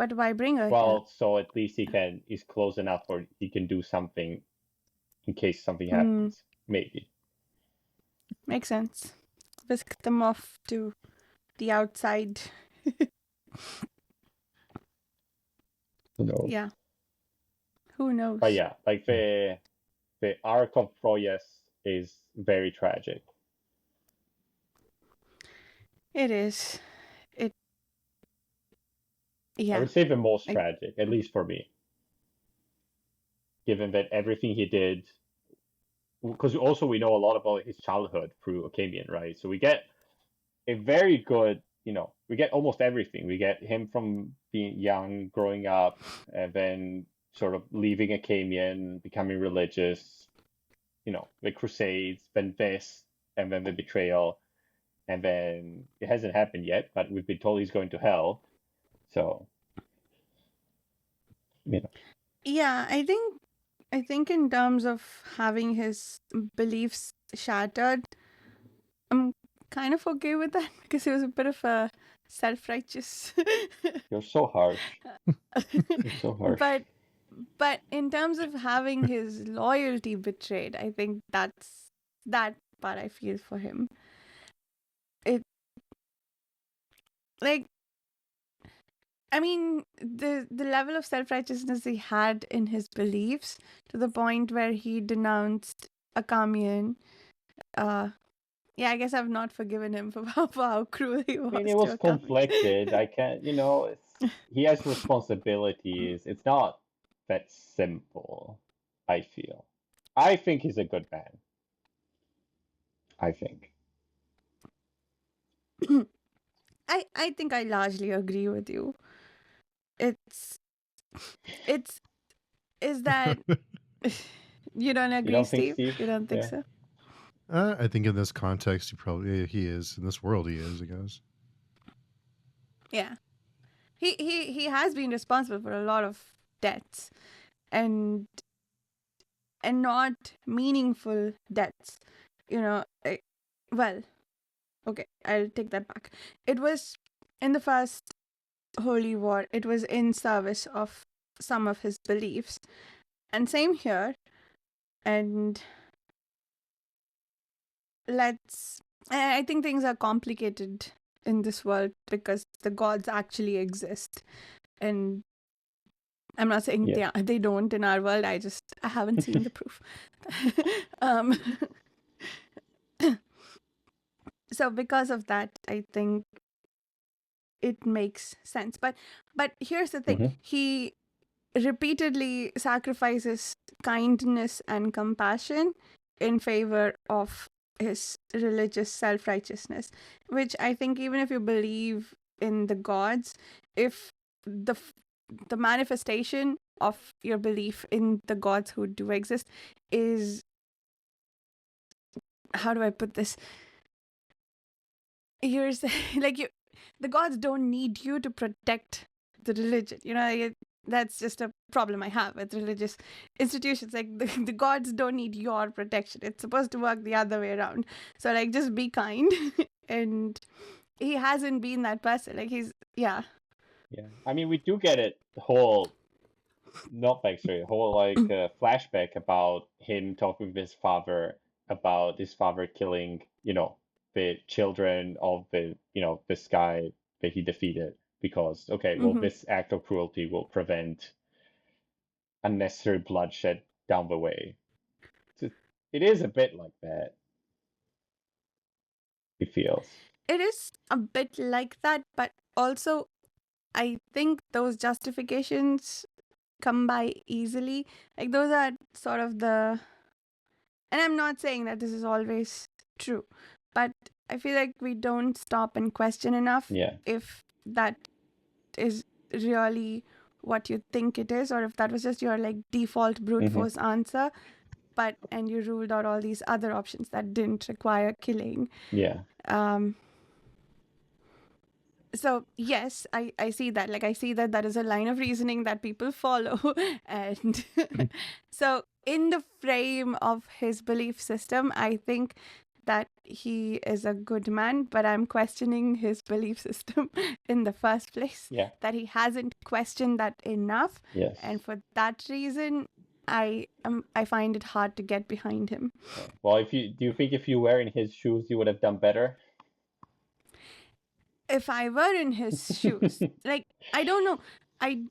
But why bring her here? Well, so at least he's close enough or he can do something in case something happens. Maybe. Makes sense. Whisk them off to the outside. Who knows? Yeah. Who knows? But yeah, like the arc of Troyes is very tragic. It is. It. I Yeah. would say the most Like- tragic, at least for me. Given that everything he did, because also we know a lot about his childhood through Akamian, right? So we get a very good, we get almost everything. We get him from being young, growing up, and then sort of leaving Akamian, becoming religious, the Crusades, then this, and then the betrayal, and then it hasn't happened yet, but we've been told he's going to hell. So, Yeah, I think in terms of having his beliefs shattered, I'm kind of okay with that because he was a bit of a self-righteous. You're so harsh. You're so harsh. But in terms of having his loyalty betrayed, I think that's that part I feel for him. It like I mean the level of self-righteousness he had in his beliefs to the point where he denounced Akamian. Yeah, I guess I've not forgiven him for how cruel he was. I mean, it was to Akamian. conflicted. I can't, he has responsibilities. It's not that simple, I feel. I think he's a good man. I think. I think I largely agree with you. It's is that you don't agree, don't think, Steve? Steve? You don't think Yeah. so? I think in this context, he is. In this world, he is, I guess. Yeah. He has been responsible for a lot of deaths and not meaningful deaths. Well, okay, I'll take that back. It was in the first Holy War, it was in service of some of his beliefs. And same here. And I think things are complicated in this world because the gods actually exist. And I'm not saying Yeah. they don't in our world. I haven't seen the proof. um, so because of that, I think it makes sense. But here's the thing: Mhm. he repeatedly sacrifices kindness and compassion in favor of his religious self-righteousness, which I think even if you believe in the gods, if the manifestation of your belief in the gods who do exist is, how do I put this? You're saying, the gods don't need you to protect the religion. That's just a problem I have with religious institutions. Like the gods don't need your protection. It's supposed to work the other way around. So just be kind. And he hasn't been that person. Yeah. Yeah. I mean, we do get it, the whole, not backstory, whole flashback about him talking with his father about his father killing, the children of this guy that he defeated because, okay, well, this act of cruelty will prevent unnecessary bloodshed down the way. So it is a bit like that. It feels. It is a bit like that, but also I think those justifications come by easily. Those are sort of and I'm not saying that this is always true, but I feel like we don't stop and question enough if that is really what you think it is, or if that was just your default brute force answer, and you ruled out all these other options that didn't require killing. Yeah. So yes, I see that. I see that is a line of reasoning that people follow. And so in the frame of his belief system, I think that he is a good man, but I'm questioning his belief system in the first place. Yeah. That he hasn't questioned that enough, Yes. and for that reason, I find it hard to get behind him. Yeah. Well, do you think if you were in his shoes, you would have done better? If I were in his shoes, like, I don't know, I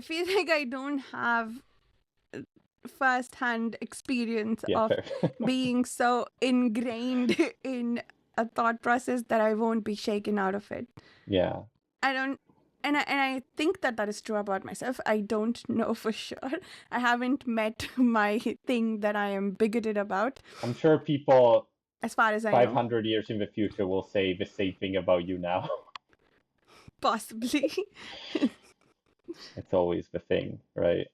feel like I don't have first-hand experience Yeah, of fair. being so ingrained in a thought process that I won't be shaken out of it. Yeah. I don't, and I think that is true about myself. I don't know for sure. I haven't met my thing that I am bigoted about, I'm sure people as far as I know. 500 years in the future will say the same thing about you now. Possibly. It's always the thing, right?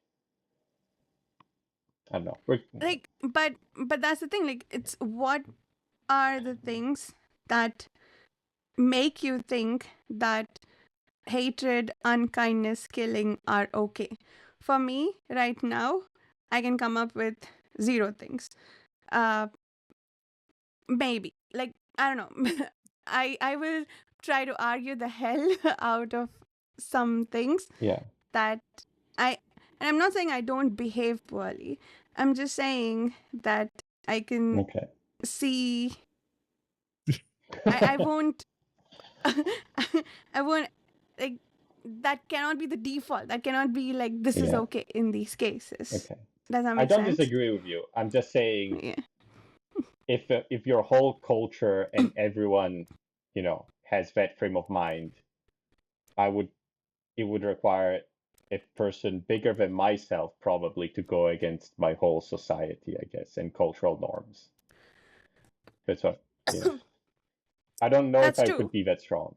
I don't know. Like, but that's the thing. Like, it's what are the things that make you think that hatred, unkindness, killing are okay? For me, right now, I can come up with 0 things. Maybe. Like, I don't know. I will try to argue the hell out of some things Yeah. that and I'm not saying I don't behave poorly. I'm just saying that I can Okay. see I won't I won't, like, that cannot be the default. That cannot be like this is Yeah. okay in these cases. Okay. Does that I make don't sense? disagree with you. I'm just saying Yeah. if your whole culture and everyone, has that frame of mind, it would require a person bigger than myself probably to go against my whole society, I guess, and cultural norms. That's what, I don't know if That's I true. could be that strong.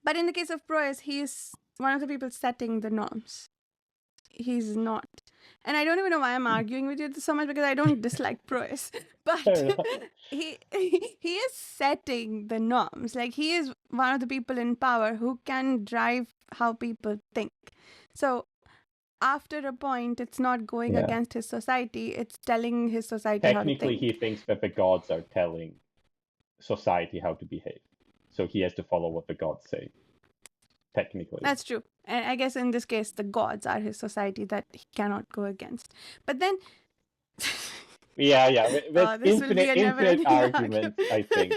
But in the case of Proyas, he is one of the people setting the norms. He's not. And I don't even know why I'm arguing with you so much, because I don't dislike Proyas. But Fair enough. he is setting the norms. Like, he is one of the people in power who can drive how people think. So after a point, it's not going Yeah. against his society, it's telling his society how to Technically, think. he thinks that the gods are telling society how to behave. So he has to follow what the gods say. Technically. That's true. And I guess in this case, the gods are his society that he cannot go against. But then Yeah. That's this will be a infinite never-ending arguments, I think.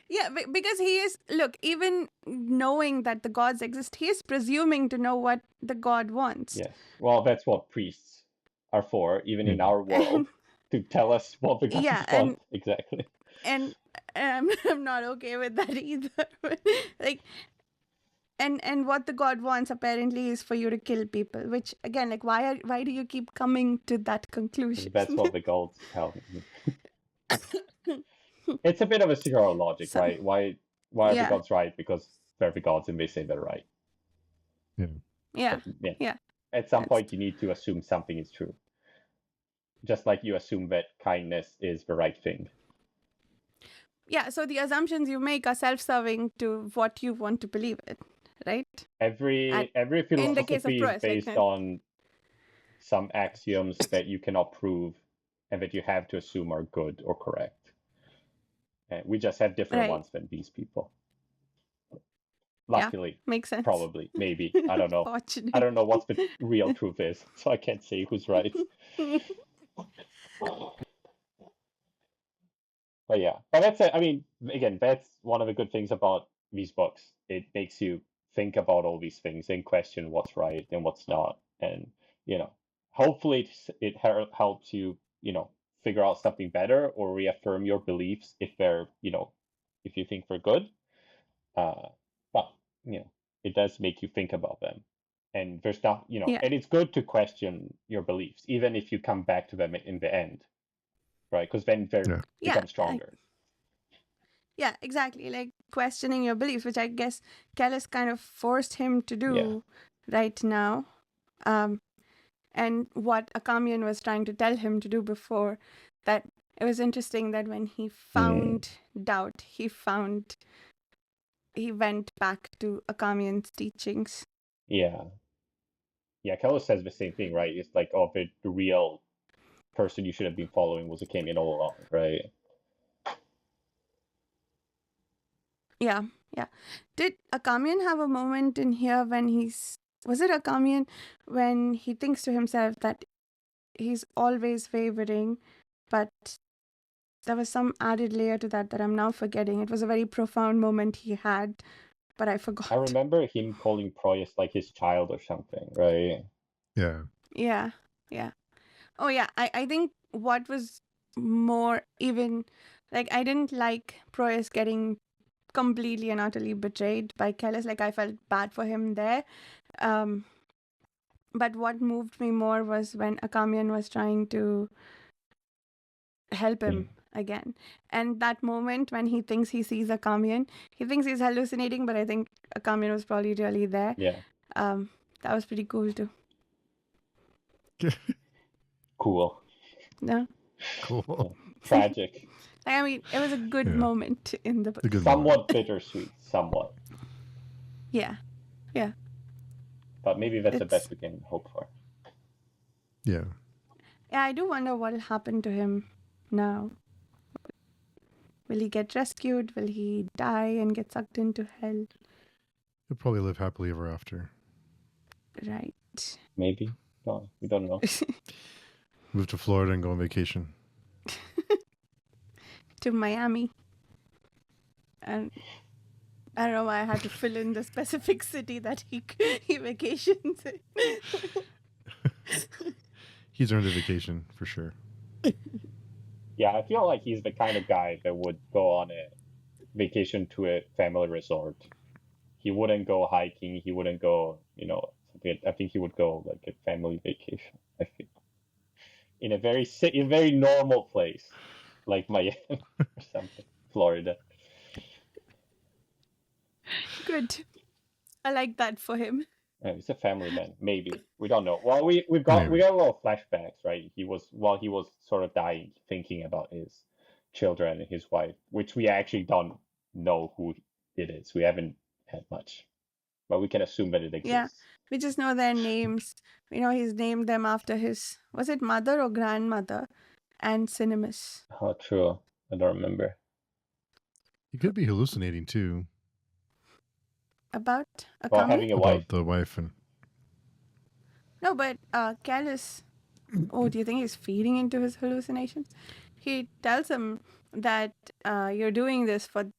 Yeah, because he is, look, even knowing that the gods exist, he is presuming to know what the god wants. Yes. Well, that's what priests are for, even in Yeah. our world, to tell us what the gods Yeah, want. Exactly. and I'm not okay with that either. Like, and what the god wants apparently is for you to kill people, which, again, like, why do you keep coming to that conclusion? That's what the gods tell me. It's a bit of a zero logic, So, right? Why are the yeah. gods right? Because they're the gods and they say they're right. Yeah. But, Yeah. At some That's- point, you need to assume something is true. Just like you assume that kindness is the right thing. Yeah, so the assumptions you make are self-serving to what you want to believe in, right? Every in the case of philosophy is Proyas, based on some axioms that you cannot prove and that you have to assume are good or correct. And we just have different Right. ones than these people. Luckily, makes sense. probably, maybe. I don't know. Fortunate. I don't know what the real truth is, so I can't say who's right. But yeah, but that's it. I mean, again, that's one of the good things about these books. It makes you think about all these things and question what's right and what's not, and hopefully it helps you, figure out something better or reaffirm your beliefs if they're, if you think they're good. But it does make you think about them, and there's not, Yeah. and it's good to question your beliefs, even if you come back to them in the end. Right, because then they become stronger. Yeah, exactly. Like, questioning your beliefs, which I guess Kellis kind of forced him to do right now. And what Akamian was trying to tell him to do before, that it was interesting that when he found doubt, he went back to Akamian's teachings. Yeah. Yeah, Kellis says the same thing, right? It's like, the real person you should have been following was Akamian all along, right? Yeah, yeah. Did Akamian have a moment in here when was it Akamian when he thinks to himself that he's always favoring, but there was some added layer to that I'm now forgetting. It was a very profound moment he had, but I I forgot. remember him calling Proyas like his child or something, right? Yeah. Yeah, yeah. Oh yeah, I think what was more even, like, I didn't like Proyas getting completely and utterly betrayed by Kellis. Like, I felt bad for him there. But what moved me more was when Akamian was trying to help him again. And that moment when he thinks he sees Akamian, he thinks he's hallucinating, but I think Akamian was probably really there. Yeah. That was pretty cool too. Cool. No? Cool. Tragic. Like, I mean, it was a good Yeah. moment in the A book. good Somewhat moment. bittersweet, somewhat. Yeah. Yeah. But maybe that's the It's best we can hope for. Yeah. Yeah, I do wonder what'll happen to him now. Will he get rescued? Will he die and get sucked into hell? He'll probably live happily ever after. Right. Maybe. No, we don't know. Move to Florida and go on vacation. To Miami. And I don't know why I had to fill in the specific city that he vacations in. He's earned a vacation for sure. Yeah, I feel like he's the kind of guy that would go on a vacation to a family resort. He wouldn't go hiking. He wouldn't go, something. I think he would go like a family vacation. I think in a very normal place, like Miami or something, Florida. Good. I like that for him. He's a family man, maybe. We don't know. Well, we got Maybe. a lot of flashbacks, right? While he was sort of dying, thinking about his children and his wife, which we actually don't know who it is. We haven't had much, but we can assume that it Yeah. exists. We just know their names. We know he's named them after was it mother or grandmother? And Cinemas. Oh, true. I don't remember. He could be hallucinating too About Well, Akami? having a wife. about the wife and No, but Callus. Oh, do you think he's feeding into his hallucinations? He tells him that you're doing this for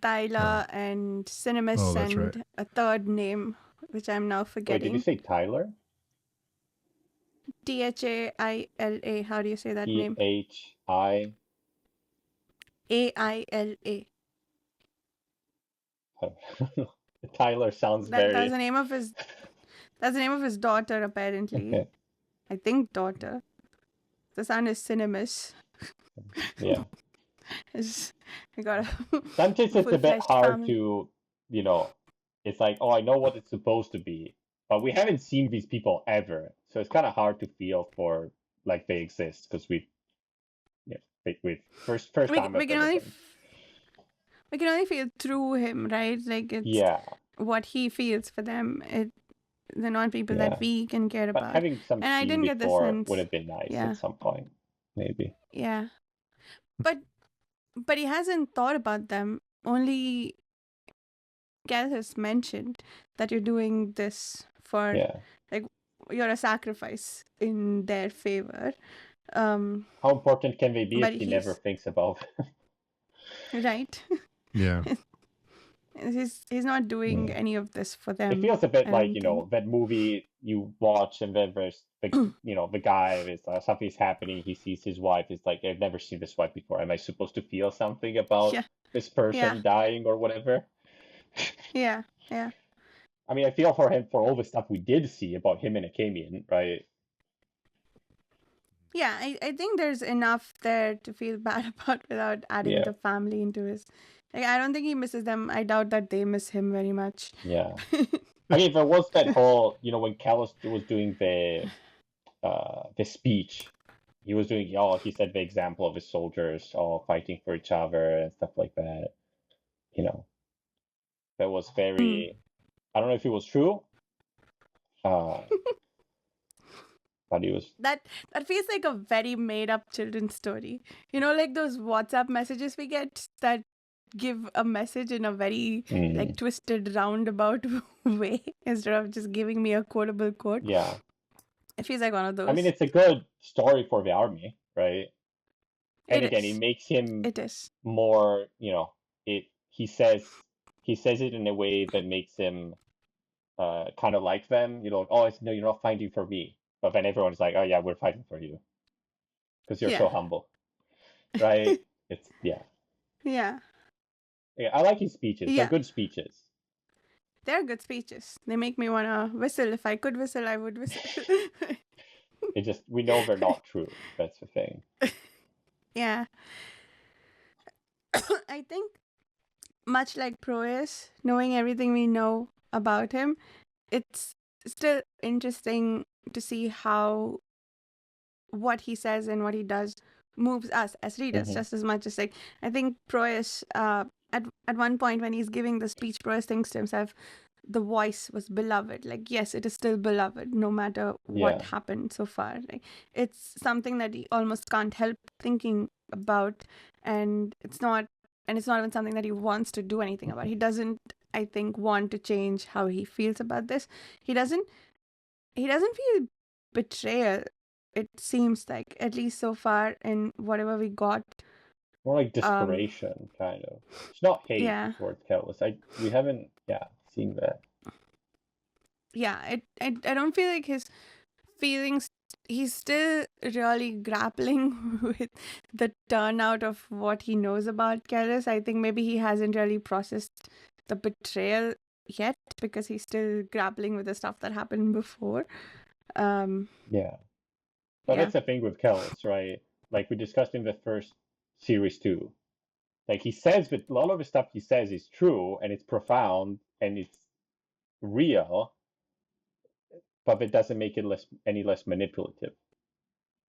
Tyler and Cinemas Oh, that's right. and a third name, which I'm now Wait, did you forgetting. say Tyler? Thaila. How do you say that name? Thi. Aila. Tyler sounds That's very. the name of his. That's the name of his daughter, apparently. Okay. I think daughter. The son is Cinemas. Yeah. I got a Sometimes it's a bit full-fledged hard family. to, it's like, oh, I know what it's supposed to be, but we haven't seen these people ever, so it's kind of hard to feel for like they exist because we first time We I've can ever only done. we can only feel through him, right? Like, it's Yeah, what he feels for them. They're not people yeah. that we can care But about. having some And I scene didn't get the before would sense. have been nice Yeah, at some point, maybe. yeah. But he hasn't thought about them. Only Gal has mentioned that you're doing this for, Yeah. like, you're a sacrifice in their favor. How important can they be but if he never thinks about? right. Yeah. He's not doing Yeah. any of this for them. It feels a bit I like, don't think. that movie you watch and then there's the guy is something's happening. He sees his wife. It's like, I've never seen this wife before. Am I supposed to feel something about Yeah, this yeah, person dying or whatever? yeah, yeah. I mean, I feel for him for all the stuff we did see about him and Akamian, right? Yeah, I think there's enough there to feel bad about without adding Yeah, the family into his. Like, I don't think he misses them. I doubt that they miss him very much. yeah. I mean, there was that whole, when Callus was doing the speech, he was doing, he said the example of his soldiers all fighting for each other and stuff like that. That was very, I don't know if it was true. Uh, but he was That feels like a very made up children's story. You know, like those WhatsApp messages we get that give a message in a very like twisted roundabout way instead of just giving me a quotable quote. yeah. It feels like one of I mean, those. it's a good story for the army, right? And It again, it is. makes him It is. more, he says it in a way that makes him kind of like them. Oh, no, you're not fighting for me. But then everyone's like, oh yeah, we're fighting for you because you're so Yeah. humble, right? It's yeah. Yeah. Yeah, I like his speeches. They're Yeah. good speeches. They're good speeches. They make me want to whistle. If I could whistle, I would whistle. We know they're not true. That's the thing. Yeah. I think much like Proyas, knowing everything we know about him, it's still interesting to see how what he says and what he does moves us as readers just as much as like I think Proyas at one point when he's giving the speech, Proyas thinks to himself, the voice was beloved. Like, yes, it is still beloved no matter what Yeah. happened so far. Like, it's something that he almost can't help thinking about, and it's not even something that he wants to do anything about. He doesn't, I think, want to change how he feels about this. He doesn't feel betrayal, it seems like, at least so far in whatever we got. More like desperation, kind of. It's not hate Yeah. towards Kellis. We haven't, seen that. Yeah, I don't feel like his feelings, he's still really grappling with the turnout of what he knows about Kellis. I think maybe he hasn't really processed the betrayal yet because he's still grappling with the stuff that happened before. Yeah. But that's the thing with Kellis, right? Like we discussed in the first series too. Like he says that a lot of the stuff he says is true and it's profound and it's real, but it doesn't make it any less manipulative,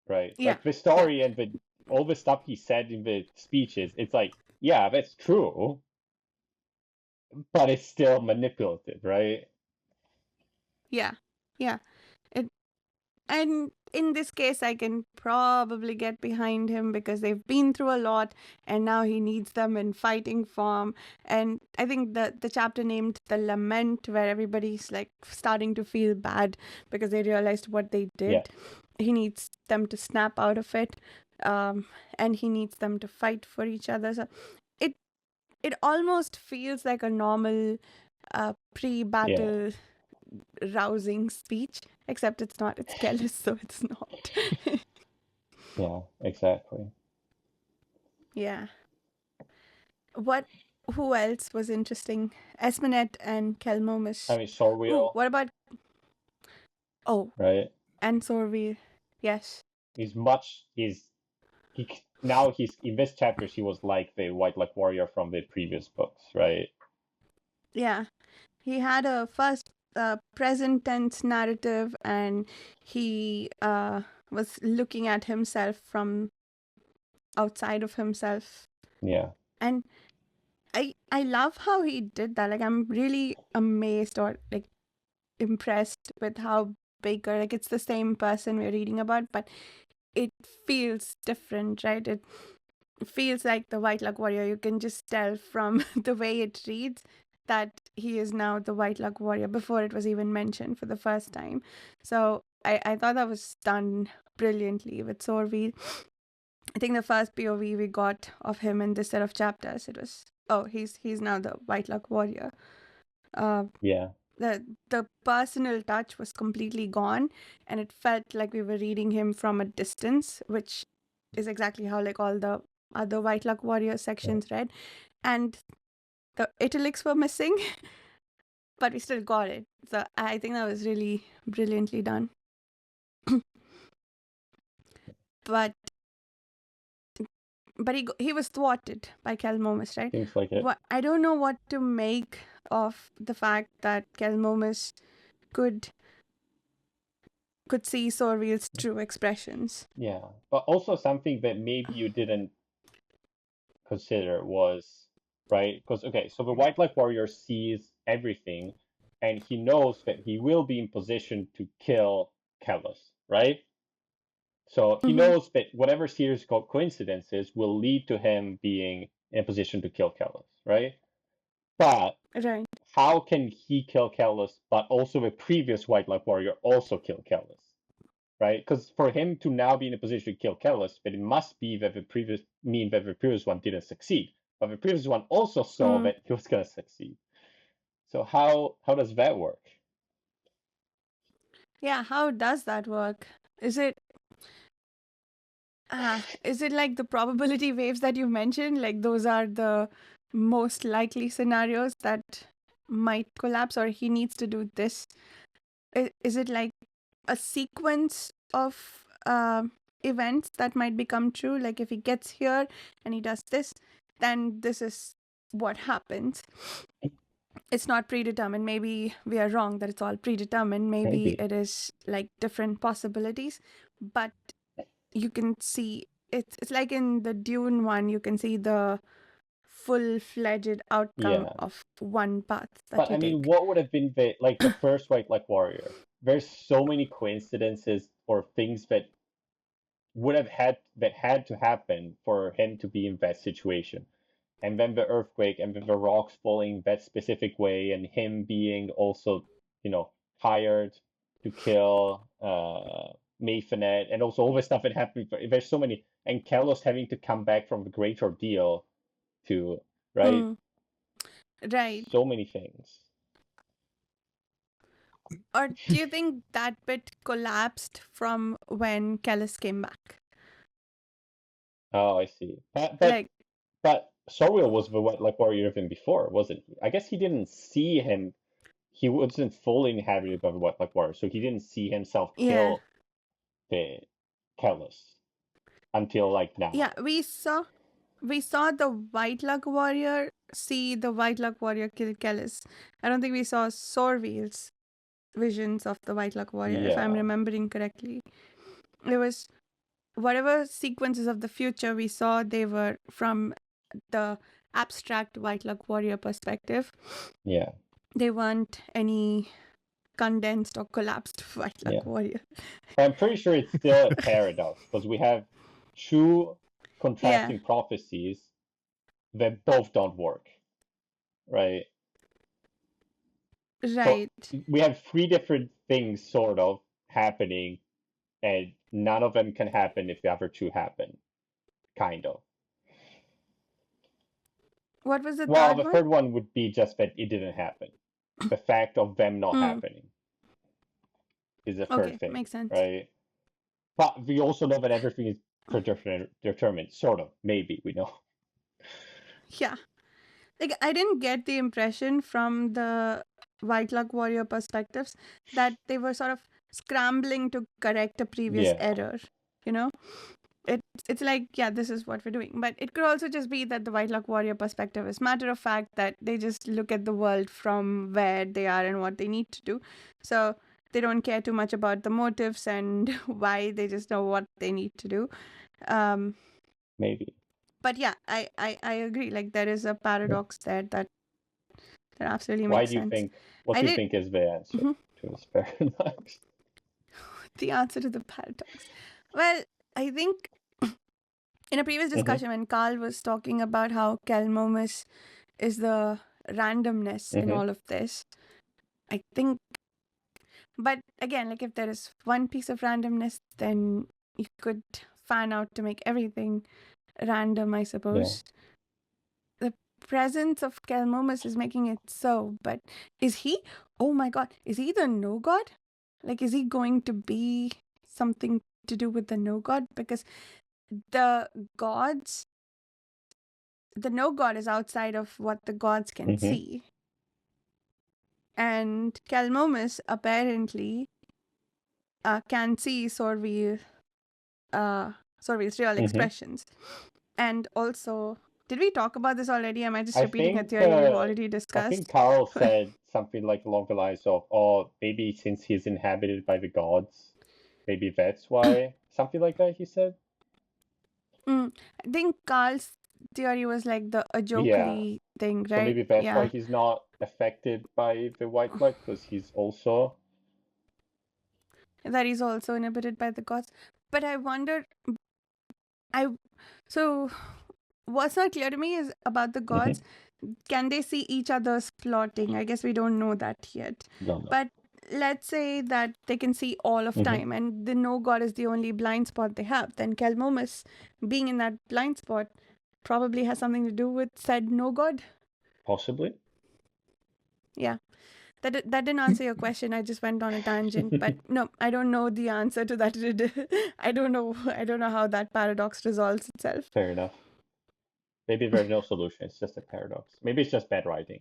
right? Yeah. Like the story and all the stuff he said in the speeches, it's like, yeah, that's true, but it's still manipulative, right? Yeah. Yeah. And in this case, I can probably get behind him because they've been through a lot and now he needs them in fighting form. And I think the chapter named The Lament, where everybody's like starting to feel bad because they realized what they did. He needs them to snap out of it. And he needs them to fight for each other. So it almost feels like a normal pre-battle rousing speech, except it's not. It's careless, so it's not. Yeah, exactly. Yeah. Who else was interesting? Esminet and Kelmomus. I mean, Sorwheel. What about? Oh, right? And Sorville. Yes. Now he's in this chapters he was like the White Luck Warrior from the previous books, right? Yeah. He had a first present tense narrative, and he was looking at himself from outside of himself. Yeah. And I love how he did that. Like, I'm really amazed or like impressed with how Bakker, like, it's the same person we're reading about, but it feels different, right? It feels like the White Luck Warrior. You can just tell from the way it reads that he is now the White Luck Warrior before it was even mentioned for the first time. So I thought that was done brilliantly with Sorville. I think the first POV we got of him in this set of chapters, it was, oh, he's now the White Luck Warrior. Yeah. The personal touch was completely gone, and it felt like we were reading him from a distance, which is exactly how like all the other White Luck Warrior sections read. And the italics were missing, but we still got it. So I think that was really brilliantly done. but he was thwarted by Kelmomus, right? Seems like it. I don't know what to make of the fact that Kelmomus could see Sorville's true expressions. Yeah. But also something that maybe you didn't consider was, right? Because, okay, so the White Luck Warrior sees everything, and he knows that he will be in position to kill Kellis, right? So he Mm-hmm. knows that whatever series of coincidences will lead to him being in a position to kill Callus, right? But Right. how can he kill Callus, but also the previous White Light Warrior also kill Callus, right? Because for him to now be in a position to kill Callus, but it must be that the previous one didn't succeed. But the previous one also saw Mm. that he was gonna succeed. So how does that work? Yeah, how does that work? Is it is it like the probability waves that you mentioned? Like those are the most likely scenarios that might collapse, or he needs to do this? Is it like a sequence of events that might become true? Like if he gets here and he does this, then this is what happens. It's not predetermined. Maybe we are wrong that it's all predetermined. Maybe Maybe. it is like different possibilities, but you can see it's like in the Dune one, you can see the full-fledged outcome Yeah. of one path that But you I mean, take. what would have been the first White Light Warrior? There's so many coincidences or things that had to happen for him to be in that situation. And then the earthquake and then the rocks falling that specific way and him being also, hired to kill Mayfinet and also all the stuff that happened. There's so many, and Kalos having to come back from the great ordeal to, right? Hmm. Right. So many things. Or do you think that bit collapsed from when Kellis came back? Oh, I see. Like, But Soriel was the like warrior even before, wasn't he? I guess he didn't see him. He wasn't fully inhabited by the White Black Warrior, so he didn't see himself yeah. kill the Kellus until like Yeah, now. we saw the White Luck Warrior see the White Luck Warrior kill Kellis. I don't think we saw Sorville's visions of the White Luck Warrior, if I'm Yeah, remembering correctly. It was whatever sequences of the future we saw, they were from the abstract White Luck Warrior perspective. yeah, They weren't any condensed or collapsed White yeah. Luck Warrior. But I'm pretty sure it's still a paradox because we have two Yeah, contrasting prophecies that both don't work, right? So right. we have three different things sort of happening, and none of them can happen if the other two happen, kind of. What was the Well, third the one? third one would be just that it didn't happen. The fact of them not Hmm. happening is the third Okay, thing, makes sense. right? But we also know that everything is predetermined, sort of. Maybe we know. Yeah. Like, I didn't get the impression from the White Luck Warrior perspectives that they were sort of scrambling to correct a previous Yeah, error. You know, it's like, yeah, this is what we're doing. But it could also just be that the White Luck Warrior perspective is matter of fact that they just look at the world from where they are and what they need to do. So they don't care too much about the motives and why. They just know what they need to do. Um, maybe. but yeah, I agree. Like there is a paradox there that absolutely Why makes do you sense. think? What I do you did think is the answer Mhm. to this paradox? The answer to the paradox. Well, I think in a previous Hmm. discussion when Carl was talking about how Kelmomus is the randomness in Hmm. all of this, I think, but again, like if there is one piece of randomness, then you could fan out to make everything random, I Yeah. suppose. The presence of Kelmomus is making it so, but is he, oh my god, is he the no god? Like, is he going to be something to do with the no god? Because the gods, the no god is outside of what the gods can Hmm. see. And Kelmomus apparently can see Sorville's real Hmm. expressions. And also, did we talk about this already? Am I just I repeating a think theory we've uh, already I think discussed? Carl said something like along the lines of, "Oh, maybe since he's inhabited by the gods, maybe that's why." Something like that. He said. I think Carl's theory was like a Yeah. jokery thing, So right? maybe that's why Yeah. he's not affected by the white light because he's also that he's also inhibited by the gods. But I wonder, so what's not clear to me is about the gods. Can they see each other's plotting? I guess we don't know that yet. Don't know. But let's say that they can see all of time and the no god is the only blind spot they have. Then Kelmomus being in that blind spot probably has something to do with said no god. Possibly. Yeah. That didn't answer your question. I just went on a tangent. But no, I don't know the answer to that. I don't know how that paradox resolves itself. Fair enough. Maybe there's no solution. It's just a paradox. Maybe it's just bad writing.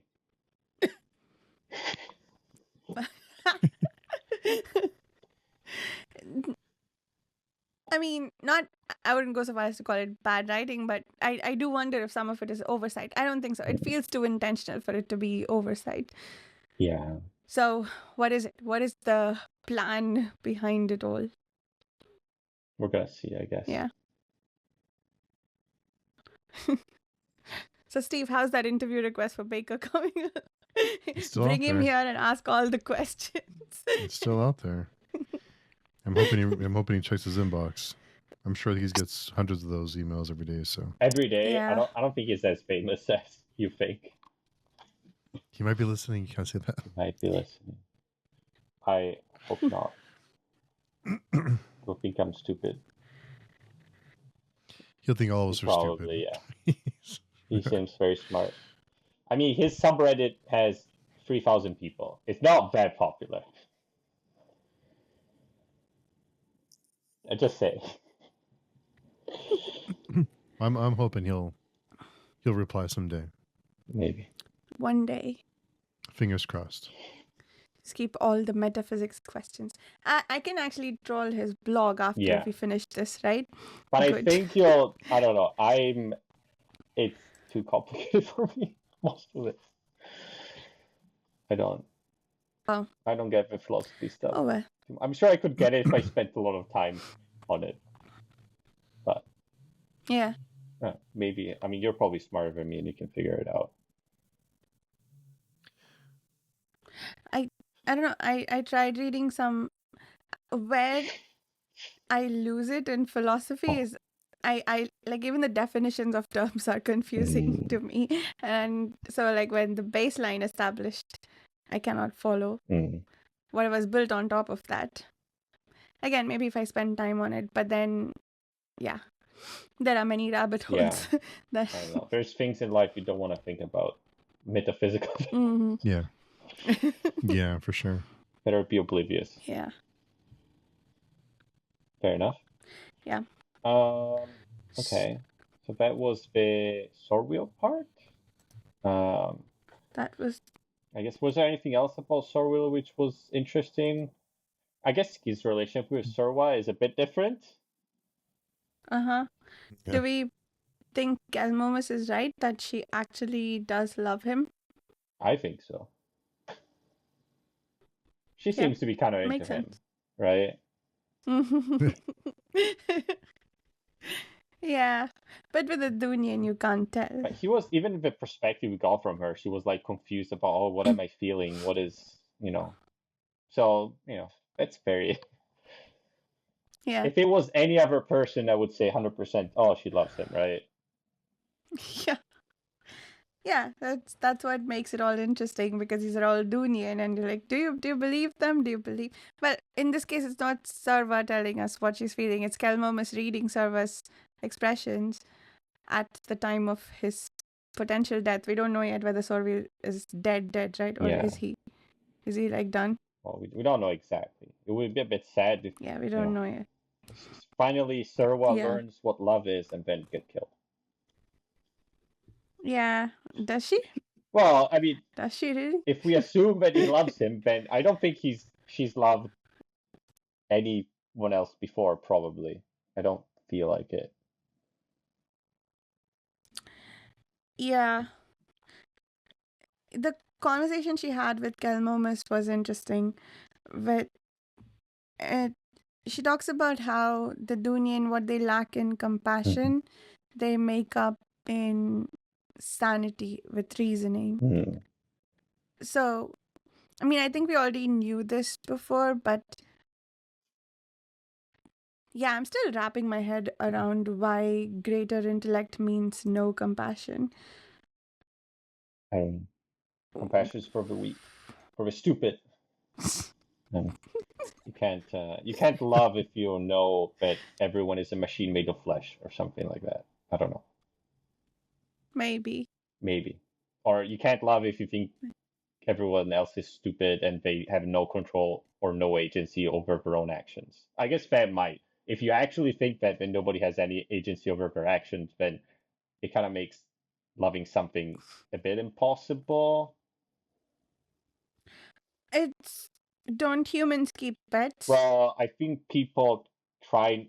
I mean, I wouldn't go so far as to call it bad writing, but I do wonder if some of it is oversight. I don't think so. It feels too intentional for it to be oversight. Yeah. So, what is it? What is the plan behind it all? We're gonna see, I guess. Yeah. So, Steve, how's that interview request for Bakker coming? Still Bring out him there. here and ask all the questions. It's still out there. I'm hoping he checks his inbox. I'm sure he gets hundreds of those emails every day. So Every day. Yeah. I don't think he's as famous as you think. he might be listening. You can't say that. He might be listening. I hope not. He'll think I'm stupid. He'll think all of us are stupid. Probably, yeah. He seems very smart. I mean, his subreddit has 3,000 people. It's not that popular. I just say. I'm hoping he'll reply someday. Maybe. One day. Fingers crossed. Just keep all the metaphysics questions. I can actually troll his blog after we finish this, right? But Good. I think I don't know. It's too complicated for me, most of it. I don't get the philosophy stuff. Oh, well. I'm sure I could get it if I spent a lot of time on it. But Yeah. maybe. I mean, you're probably smarter than me and you can figure it out. I don't know. I tried reading some. Where I lose it in philosophy is I like even the definitions of terms are confusing to me. And so like when the baseline established, I cannot follow what was built on top of that. Again, maybe if I spend time on it, but then yeah. There are many rabbit holes. I don't know. There's things in life you don't want to think about. Metaphysical. Yeah. Yeah, for sure. Better be oblivious. Yeah. Fair enough. Yeah. Okay. So that was the sword wheel part. That was. I guess, was there anything else about sword wheel which was interesting? I guess his relationship with Sorwa is a bit different. Yeah. Yeah. Do we think Kelmomus is right that she actually does love him? I think so. She seems to be kind of into Makes him, sense. right? Yeah, but with a Dunian, you can't tell. But he was, even the perspective we got from her, she was like confused about, oh, what am I feeling? What is, So, that's very. Yeah. If it was any other person, I would say 100%, oh, she loves him, right? Yeah. Yeah, that's what makes it all interesting, because these are all Dunian and you're like, do you believe them? Do you believe? Well, in this case, it's not Sarva telling us what she's feeling. It's Kelmomus reading Sarva's expressions at the time of his potential death. We don't know yet whether Sorvil is dead, right? Or is he like done? Well, we don't know exactly. It would be a bit sad if we don't know yet. Finally Serwa learns what love is and then get killed. Yeah, does she? Well, I mean, does she really? If we assume that he loves him, then I don't think she's loved anyone else before, probably. I don't feel like it. Yeah. The conversation she had with Kelmomus was interesting. She talks about how the Dunian, what they lack in compassion, they make up in sanity with reasoning. So, I mean, I think we already knew this before, but Yeah, I'm still wrapping my head around why greater intellect means no compassion. And compassion is for the weak, for the stupid. No. You can't love if you know that everyone is a machine made of flesh or something like that. I don't know. Maybe. Maybe. Or you can't love if you think everyone else is stupid and they have no control or no agency over their own actions. I guess that might. If you actually think that then nobody has any agency over their actions, then it kind of makes loving something a bit impossible. It's don't humans keep pets? Well, I think people try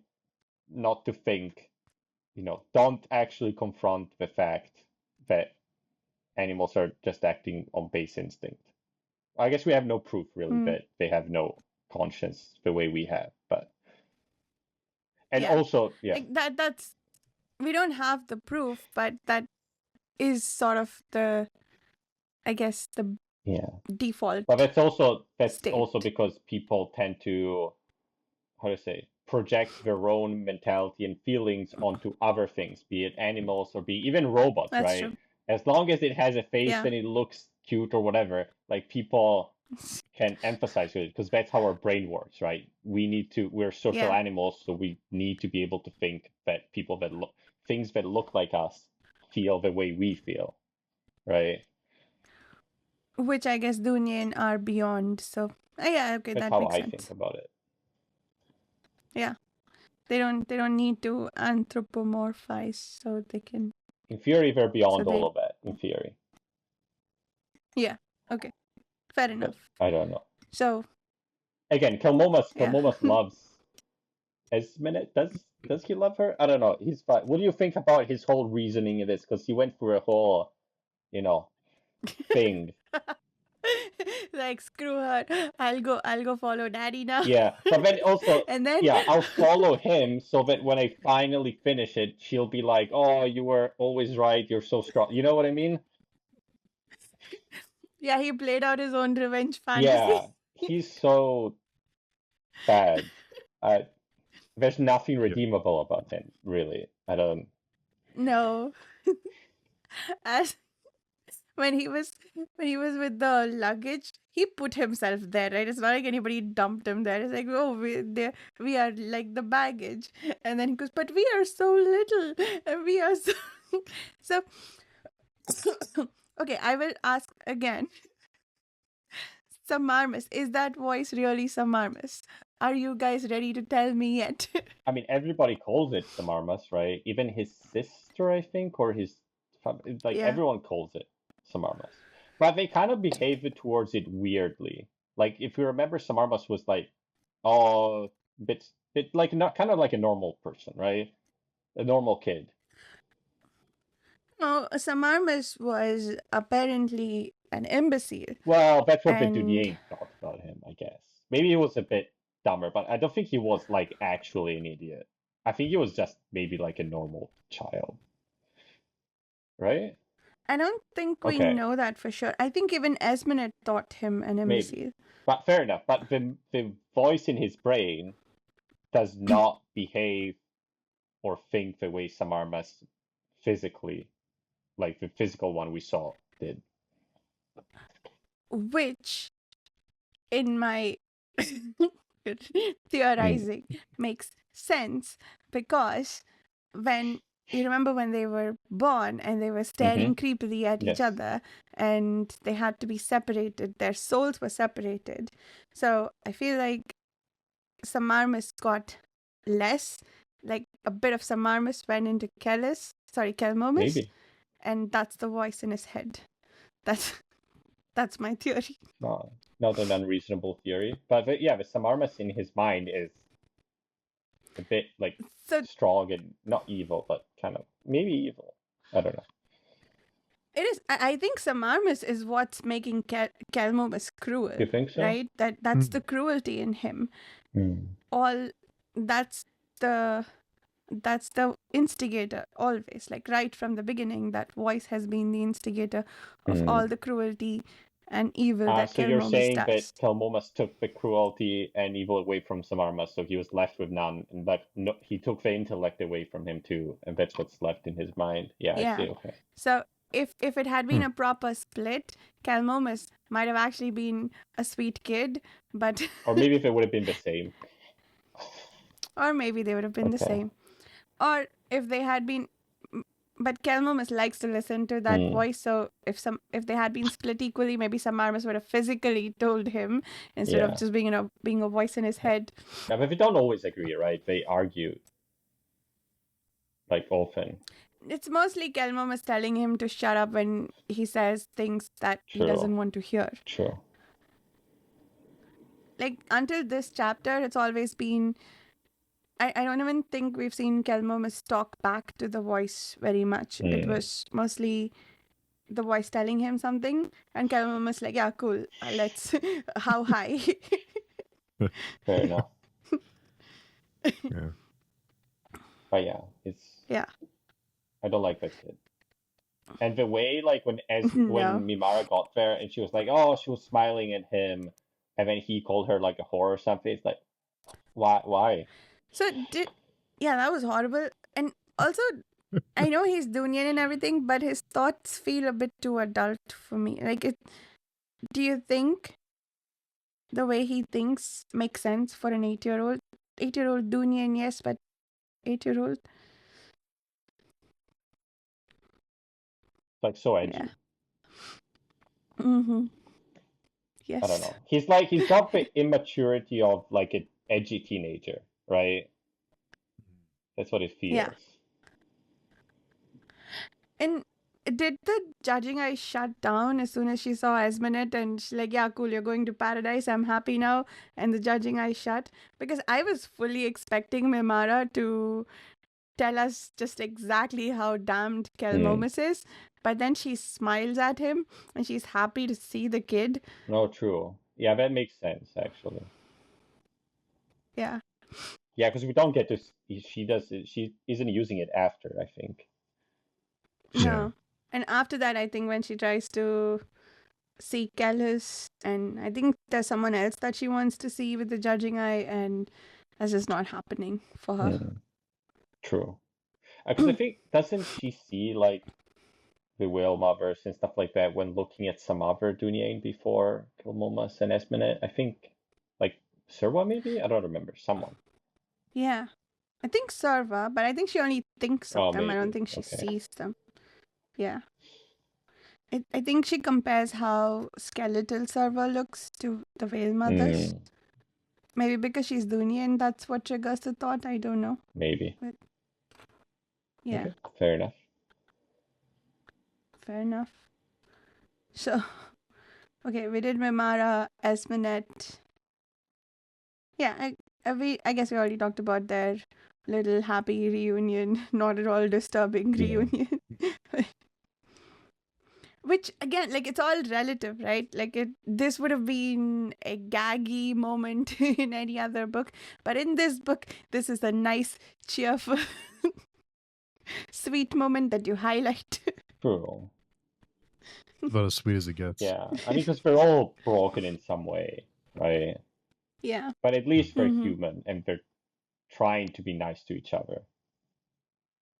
not to think, don't actually confront the fact that animals are just acting on base instinct. I guess we have no proof really Mm, that they have no conscience the way we have, but and yeah. also, yeah, Like that's we don't have the proof, but that is sort of the, I guess, the yeah. default But that's state. also because people tend to, how to say, project their own mentality and feelings onto other things, be it animals or be even robots, That's right? true. As long as it has a face Yeah. and it looks cute or whatever, like people can emphasize it because that's how our brain works, right? We're social Yeah. animals, so we need to be able to think that people that look things that look like us feel the way we feel, right? Which I guess Dunyan are beyond. So yeah, okay, That's that how makes I think sense. about it. Yeah. They don't need to anthropomorphize so they can In theory, they're so beyond all they of that, in theory, yeah. Okay. Fair but enough. I don't know. So Again, yeah. Kilmomas loves Esminette. Does he love her? I don't know. He's fine. What do you think about his whole reasoning in this? Because he went through a whole, you know, thing. Like screw her. I'll go follow daddy now. Yeah, but then also, And then yeah, I'll follow him so that when I finally finish it, she'll be like, "Oh, you were always right. You're so strong." You know what I mean? yeah, he played out his own revenge fantasy. Yeah, he's so bad. I There's nothing Yep. redeemable about him, really. I don't. No. As when he was with the luggage, he put himself there, right? It's not like anybody dumped him there. It's like, oh, we are like the baggage. And then he goes, but we are so little and we are so so okay, I will ask again. Samarmus, is that voice really Samarmus? Are you guys ready to tell me yet? I mean, everybody calls it Samarmas, right? Even his sister, I think, or like Yeah. everyone calls it Samarmas. But they kind of behave it towards it weirdly. Like if you remember, Samarmas was like, oh, bit like not kind of like a normal person, right? A normal kid. No, Samarmus was apparently an imbecile. Well, that's what the And Dunyin thought about him, I guess. Maybe he was a bit dumber, but I don't think he was like actually an idiot. I think he was just maybe like a normal child, right? I don't think we Okay, know that for sure. I think even Esmond thought him an maybe. imbecile. But fair enough. But the voice in his brain does not behave or think the way Samarmas physically, like the physical one we saw, did. Which, in my Mm. theorizing, makes sense because when you remember when they were born and they were Mm-hmm. staring creepily at each Yes. other and they had to be separated, their souls were separated. So I feel like Samarmus got less, like a bit of Samarmus went into Kelmomus, Maybe. and that's the voice in his head. That's that's my theory. Not an unreasonable theory. But yeah, the Samarmas in his mind is a bit like So strong and not evil, but kind of maybe evil. I don't know. it is. I think Samarmus is what's making Kelmomus You cruel, think so? right? That's Hmm. the cruelty in him. Mm. All that's the that's the instigator always, like right from the beginning. That voice has been the instigator of all Mm. the cruelty and evil that So you're Kelmomus saying that does. Kelmomus took the cruelty and evil away from Samarma, so he was left with none, and but no, he took the intellect away from him too, and that's what's left in his mind. Yeah, I Yeah. see. Okay. So if it had been a proper split, Kelmomus might have actually been a sweet kid, but Or maybe if it would have been the same. or maybe they would have been the Okay. same. Or if they had been, but Kelmomus likes to listen to that voice. So if they had been split equally, maybe Samarmus would have physically told him instead of Yeah. just being a voice in his head. Yeah, but we don't always agree, right? They argue, like often. It's mostly Kelmomus telling him to shut up when he says things that he True. doesn't want to hear. True. Like until this chapter, it's always been. I don't even think we've seen Kelmomus talk back to the voice very much. It was mostly the voice telling him something, and Kelmomus like, yeah, cool, let's. How high? Fair enough. Yeah. But yeah, it's. Yeah. I don't like that kid. And the way, like when No. Mimara got there and she was like, oh, she was smiling at him, and then he called her like a whore or something. It's like, why? So yeah, that was horrible. And also, I know he's Dunyan and everything, but his thoughts feel a bit too adult for me. Like, do you think the way he thinks makes sense for an 8-year-old? 8-year-old Dunyan, yes, but 8-year-old? Like so edgy. Yeah. Mm-hmm. Yes. I don't know. He's got the immaturity of like an edgy teenager, right? That's what it feels. Yeah. And did the judging eye shut down as soon as she saw Esmenet and she's like, yeah, cool, you're going to paradise, I'm happy now, and the judging eye shut? Because I was fully expecting Mimara to tell us just exactly how damned Kelmomus is, but then she smiles at him and she's happy to see the kid. No, true. Yeah, that makes sense actually. Yeah. Yeah, because we don't get to. She isn't using it after, I think. No. And after that, I think when she tries to see Kellis, and I think there's someone else that she wants to see with the judging eye, and that's just not happening for her. True. Because I think, doesn't she see like the whale mothers and stuff like that when looking at some other Dunyain before Kilmomas and Esmenet? I think like Serwa maybe? I don't remember. Someone. Yeah. I think Sarva, but I think she only thinks of them. I don't Maybe. think she Okay. sees them. Yeah. I think she compares how skeletal Sarva looks to the whale mothers. Maybe because she's Dunyan, that's what triggers the thought. I don't know. Maybe. But yeah. Okay. Fair enough. Fair enough. So, okay, we did Mimara, Esmenet. Yeah, I guess we already talked about their little happy reunion, not at all disturbing reunion. Which again, like it's all relative, right? Like this would have been a gaggy moment in any other book, but in this book, this is a nice, cheerful, sweet moment that you highlight. True. About as sweet as it gets. Yeah. I mean, because we're all broken in some way, right? Yeah. But at least they're human and they're trying to be nice to each other.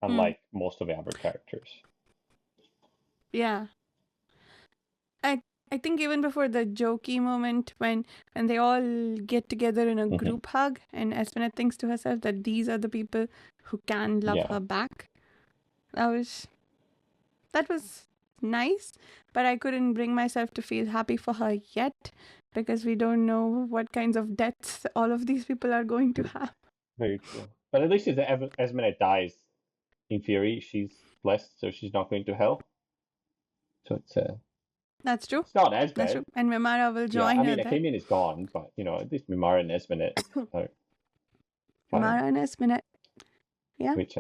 Unlike most of the other characters. Yeah. I think even before the jokey moment when they all get together in a group hug and Espenet thinks to herself that these are the people who can love her back. That was nice, but I couldn't bring myself to feel happy for her yet because we don't know what kinds of deaths all of these people are going to have. Very true. But at least if Esmenet dies, in theory, she's blessed, so she's not going to hell. So it's That's true. It's not as bad. That's true. And Mimara will join her there. Akamian is gone, but at least Mimara and Esmenet are fine. Mimara and Esmenet. Yeah. Which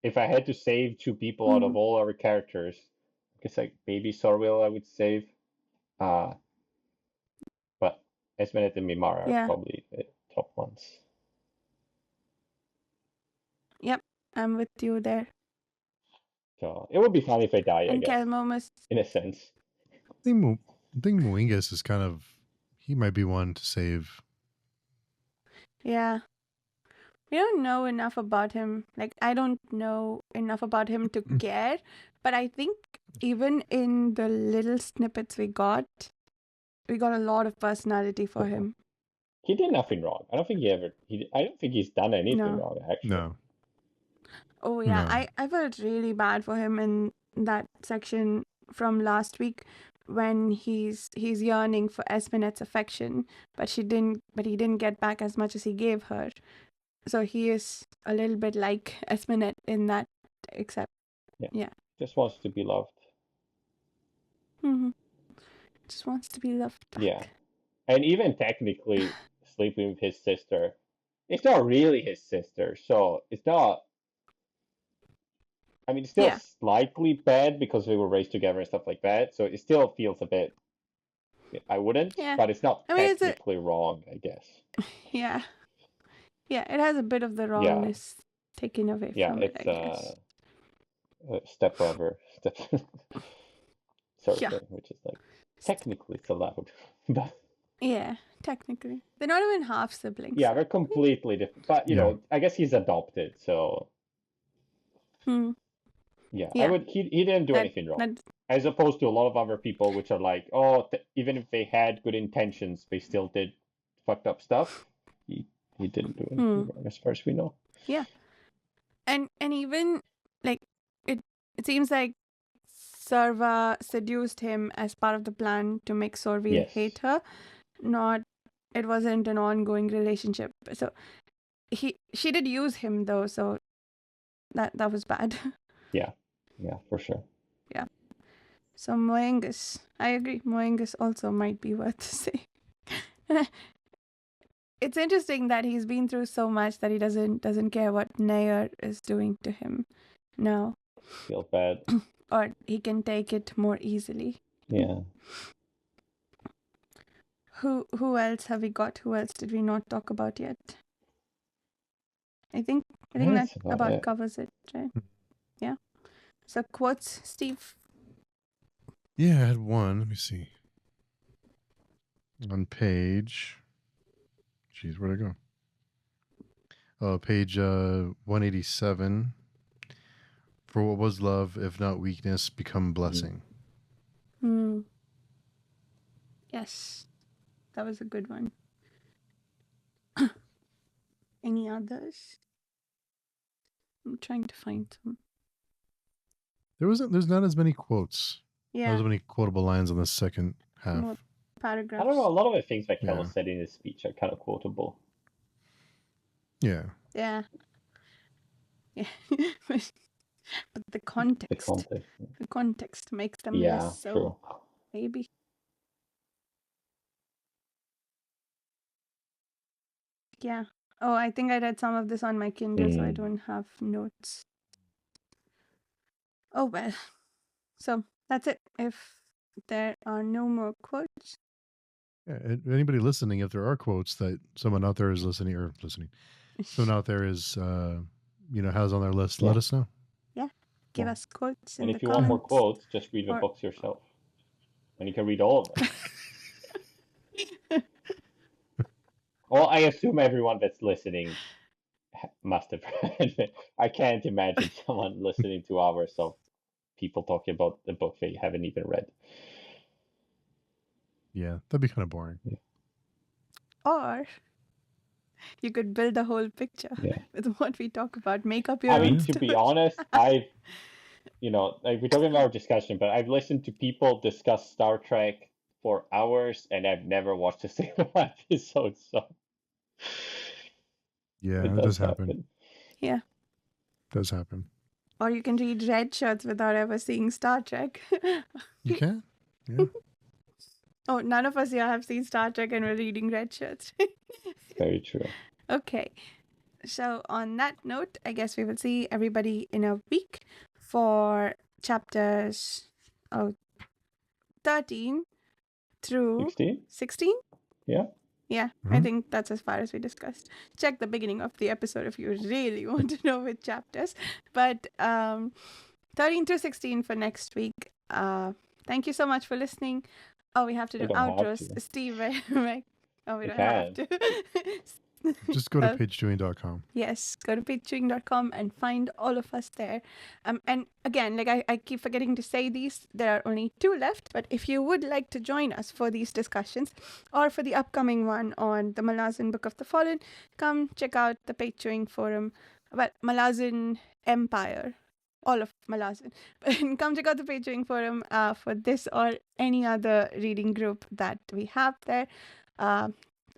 if I had to save two people out of all our characters, I guess like maybe Sorwil I would save. But Esmenet and Mimara are probably the top ones. Yep, I'm with you there. So it would be fun if I die, I guess. And Kelmomus. In a sense. They I think Moingus is he might be one to save. Yeah. We don't know enough about him. Like, I don't know enough about him to care, but I think even in the little snippets we got a lot of personality for him. He did nothing wrong. I don't think I don't think he's done anything No. wrong, actually. No. Oh yeah, No. I felt really bad for him in that section from last week when he's yearning for Espinet's affection, but he didn't get back as much as he gave her. So he is a little bit like Espinet in that, except yeah. Just wants to be loved. Mm-hmm. Just wants to be loved back. Yeah. And even technically sleeping with his sister, it's not really his sister, so it's not. I mean, it's still slightly bad because we were raised together and stuff like that. So it still feels a bit. I wouldn't, but it's not technically wrong, I guess. Yeah. Yeah, it has a bit of the wrongness taken away from it, I guess. Stepbrother, sort of thing, which is like technically it's allowed, but yeah, technically they're not even half siblings. Yeah, they're completely different. But you know, I guess he's adopted, so yeah. I would. He didn't do anything wrong, as opposed to a lot of other people, which are like, oh, even if they had good intentions, they still did fucked up stuff. He didn't do anything wrong, as far as we know. Yeah, and even like it seems like Sarva seduced him as part of the plan to make Sorvi hate her. It wasn't an ongoing relationship. So she did use him though, so that was bad. Yeah, for sure. Yeah. So Moengus, I agree. Moengus also might be worth to say. It's interesting that he's been through so much that he doesn't care what Nair is doing to him now. Feel bad. Or he can take it more easily. Yeah. Who else have we got? Who else did we not talk about yet? I think that about covers it, right? Yeah. So quotes, Steve? Yeah, I had one. Let me see. On page... Jeez, where'd I go? Page 187. For what was love, if not weakness, become blessing. Yes. That was a good one. Any others? I'm trying to find some. There's not as many quotes. Yeah. Not as many quotable lines on the second half. More paragraphs. I don't know. A lot of the things that Kello said in his speech are kind of quotable. Yeah. Yeah. But the context. The context makes them less so. True. Maybe. Yeah. Oh, I think I read some of this on my Kindle, so I don't have notes. Oh, well. So, that's it. If there are no more quotes. Yeah, anybody listening, if there are quotes that someone out there is listening, someone out there is, has on their list, let us know. Yeah. Give us quotes in the comments. And if you want more quotes, just read the books yourself. And you can read all of them. Well, I assume everyone that's listening must have read it. I can't imagine someone listening to hours of people talking about the book they haven't even read. Yeah, that'd be kind of boring. Yeah. Or you could build a whole picture with what we talk about. Make up your own to be honest, we're talking about our discussion, but I've listened to people discuss Star Trek for hours, and I've never watched a single episode, so... Yeah, it does happen. Yeah. It does happen. Or you can read Red Shirts without ever seeing Star Trek. You can? Yeah. Oh, none of us here have seen Star Trek and we're reading Red Shirts. Very true. Okay. So on that note, I guess we will see everybody in a week for chapters 13 through 16? Yeah. Yeah, I think that's as far as we discussed. Check the beginning of the episode if you really want to know which chapters. But 13 to 16 for next week. Thank you so much for listening. Oh, we have to We do don't have outros. to. Steve, oh, we We don't have to. Just go to Uh, pagechewing.com. Yes, go to patreon.com and find all of us there. And again, like I keep forgetting to say these, there are only 2 left. But if you would like to join us for these discussions or for the upcoming one on the Malazan Book of the Fallen, come check out the Patreon forum. Well, Malazan Empire, all of Malazan. But come check out the Patreon forum for this or any other reading group that we have there. Uh,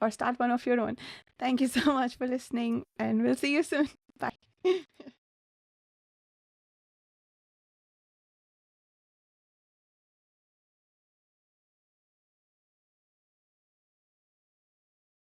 or start one of your own. Thank you so much for listening, and we'll see you soon. Bye.